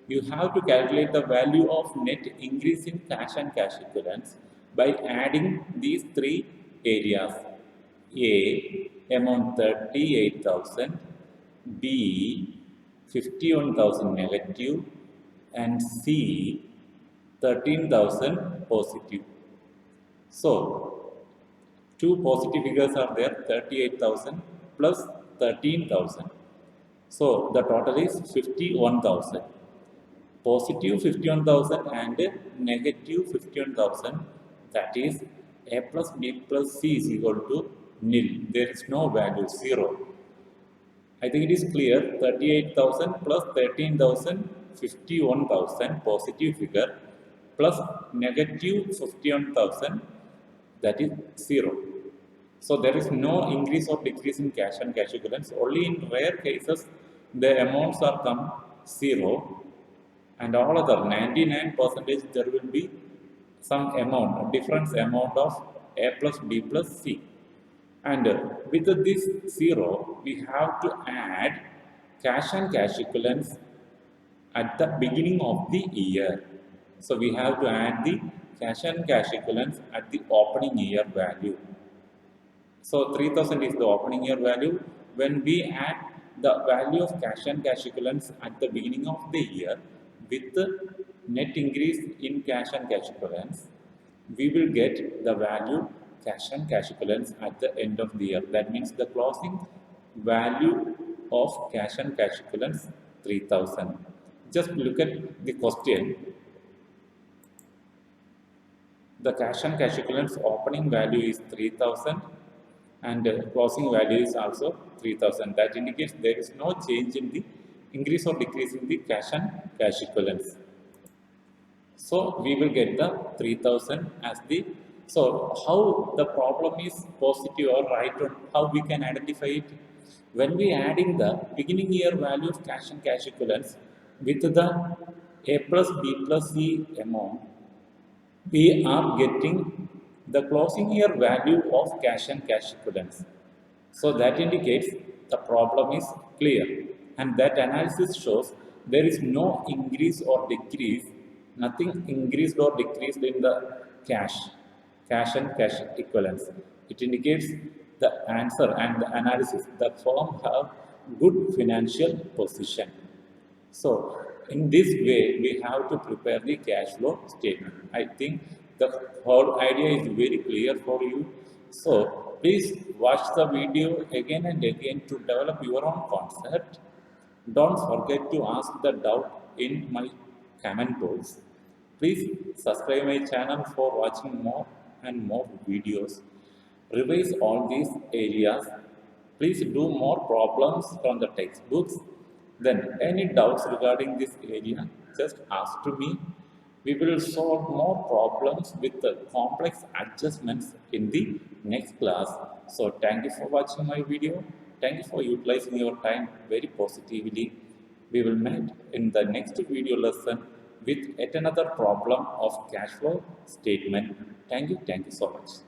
You have to calculate the value of net increase in cash and cash equivalents by adding these three areas. A, amount 38,000, B, 51,000 negative, and C, 13,000 positive. So two positive figures are there, 38,000 plus 13,000. So the total is 51,000. Positive 51,000 and negative 51,000, that is A plus B plus C is equal to nil. There is no value, 0. I think it is clear. 38,000 plus 13,000, 51,000 positive figure plus negative 51,000, that is 0. So there is no increase or decrease in cash and cash equivalents. Only in rare cases the amounts are come 0, and all other 99% there will be some amount, difference amount of A plus B plus C. And with this 0, we have to add cash and cash equivalents at the beginning of the year. So we have to add the cash and cash equivalents at the opening year value. So 3000 is the opening year value. When we add the value of cash and cash equivalents at the beginning of the year with the net increase in cash and cash equivalents, we will get the value cash and cash equivalents at the end of the year. That means the closing value of cash and cash equivalents 3000. Just look at the question. The cash and cash equivalents opening value is 3000 and closing value is also 3000. That indicates there is no change in the increase or decrease in the cash and cash equivalents. So we will get the 3000 as the. So how the problem is positive or right, or how we can identify it? When we adding the beginning year value of cash and cash equivalents with the A plus B plus C amount, we are getting the closing year value of cash and cash equivalents. So that indicates the problem is clear, and that analysis shows there is no increase or decrease, nothing increased or decreased in the cash and cash equivalents. It indicates the answer and the analysis. The firm have good financial position. So in this way, we have to prepare the cash flow statement. I think the whole idea is very clear for you. So please watch the video again and again to develop your own concept. Don't forget to ask the doubt in my comment box. Please subscribe my channel for watching more and more videos. Revise all these areas. Please do more problems from the textbooks. Then any doubts regarding this area, just ask to me. We will solve more problems with the complex adjustments in the next class. So thank you for watching my video. Thank you for utilizing your time very positively. We will meet in the next video lesson with yet another problem of cash flow statement. Thank you so much.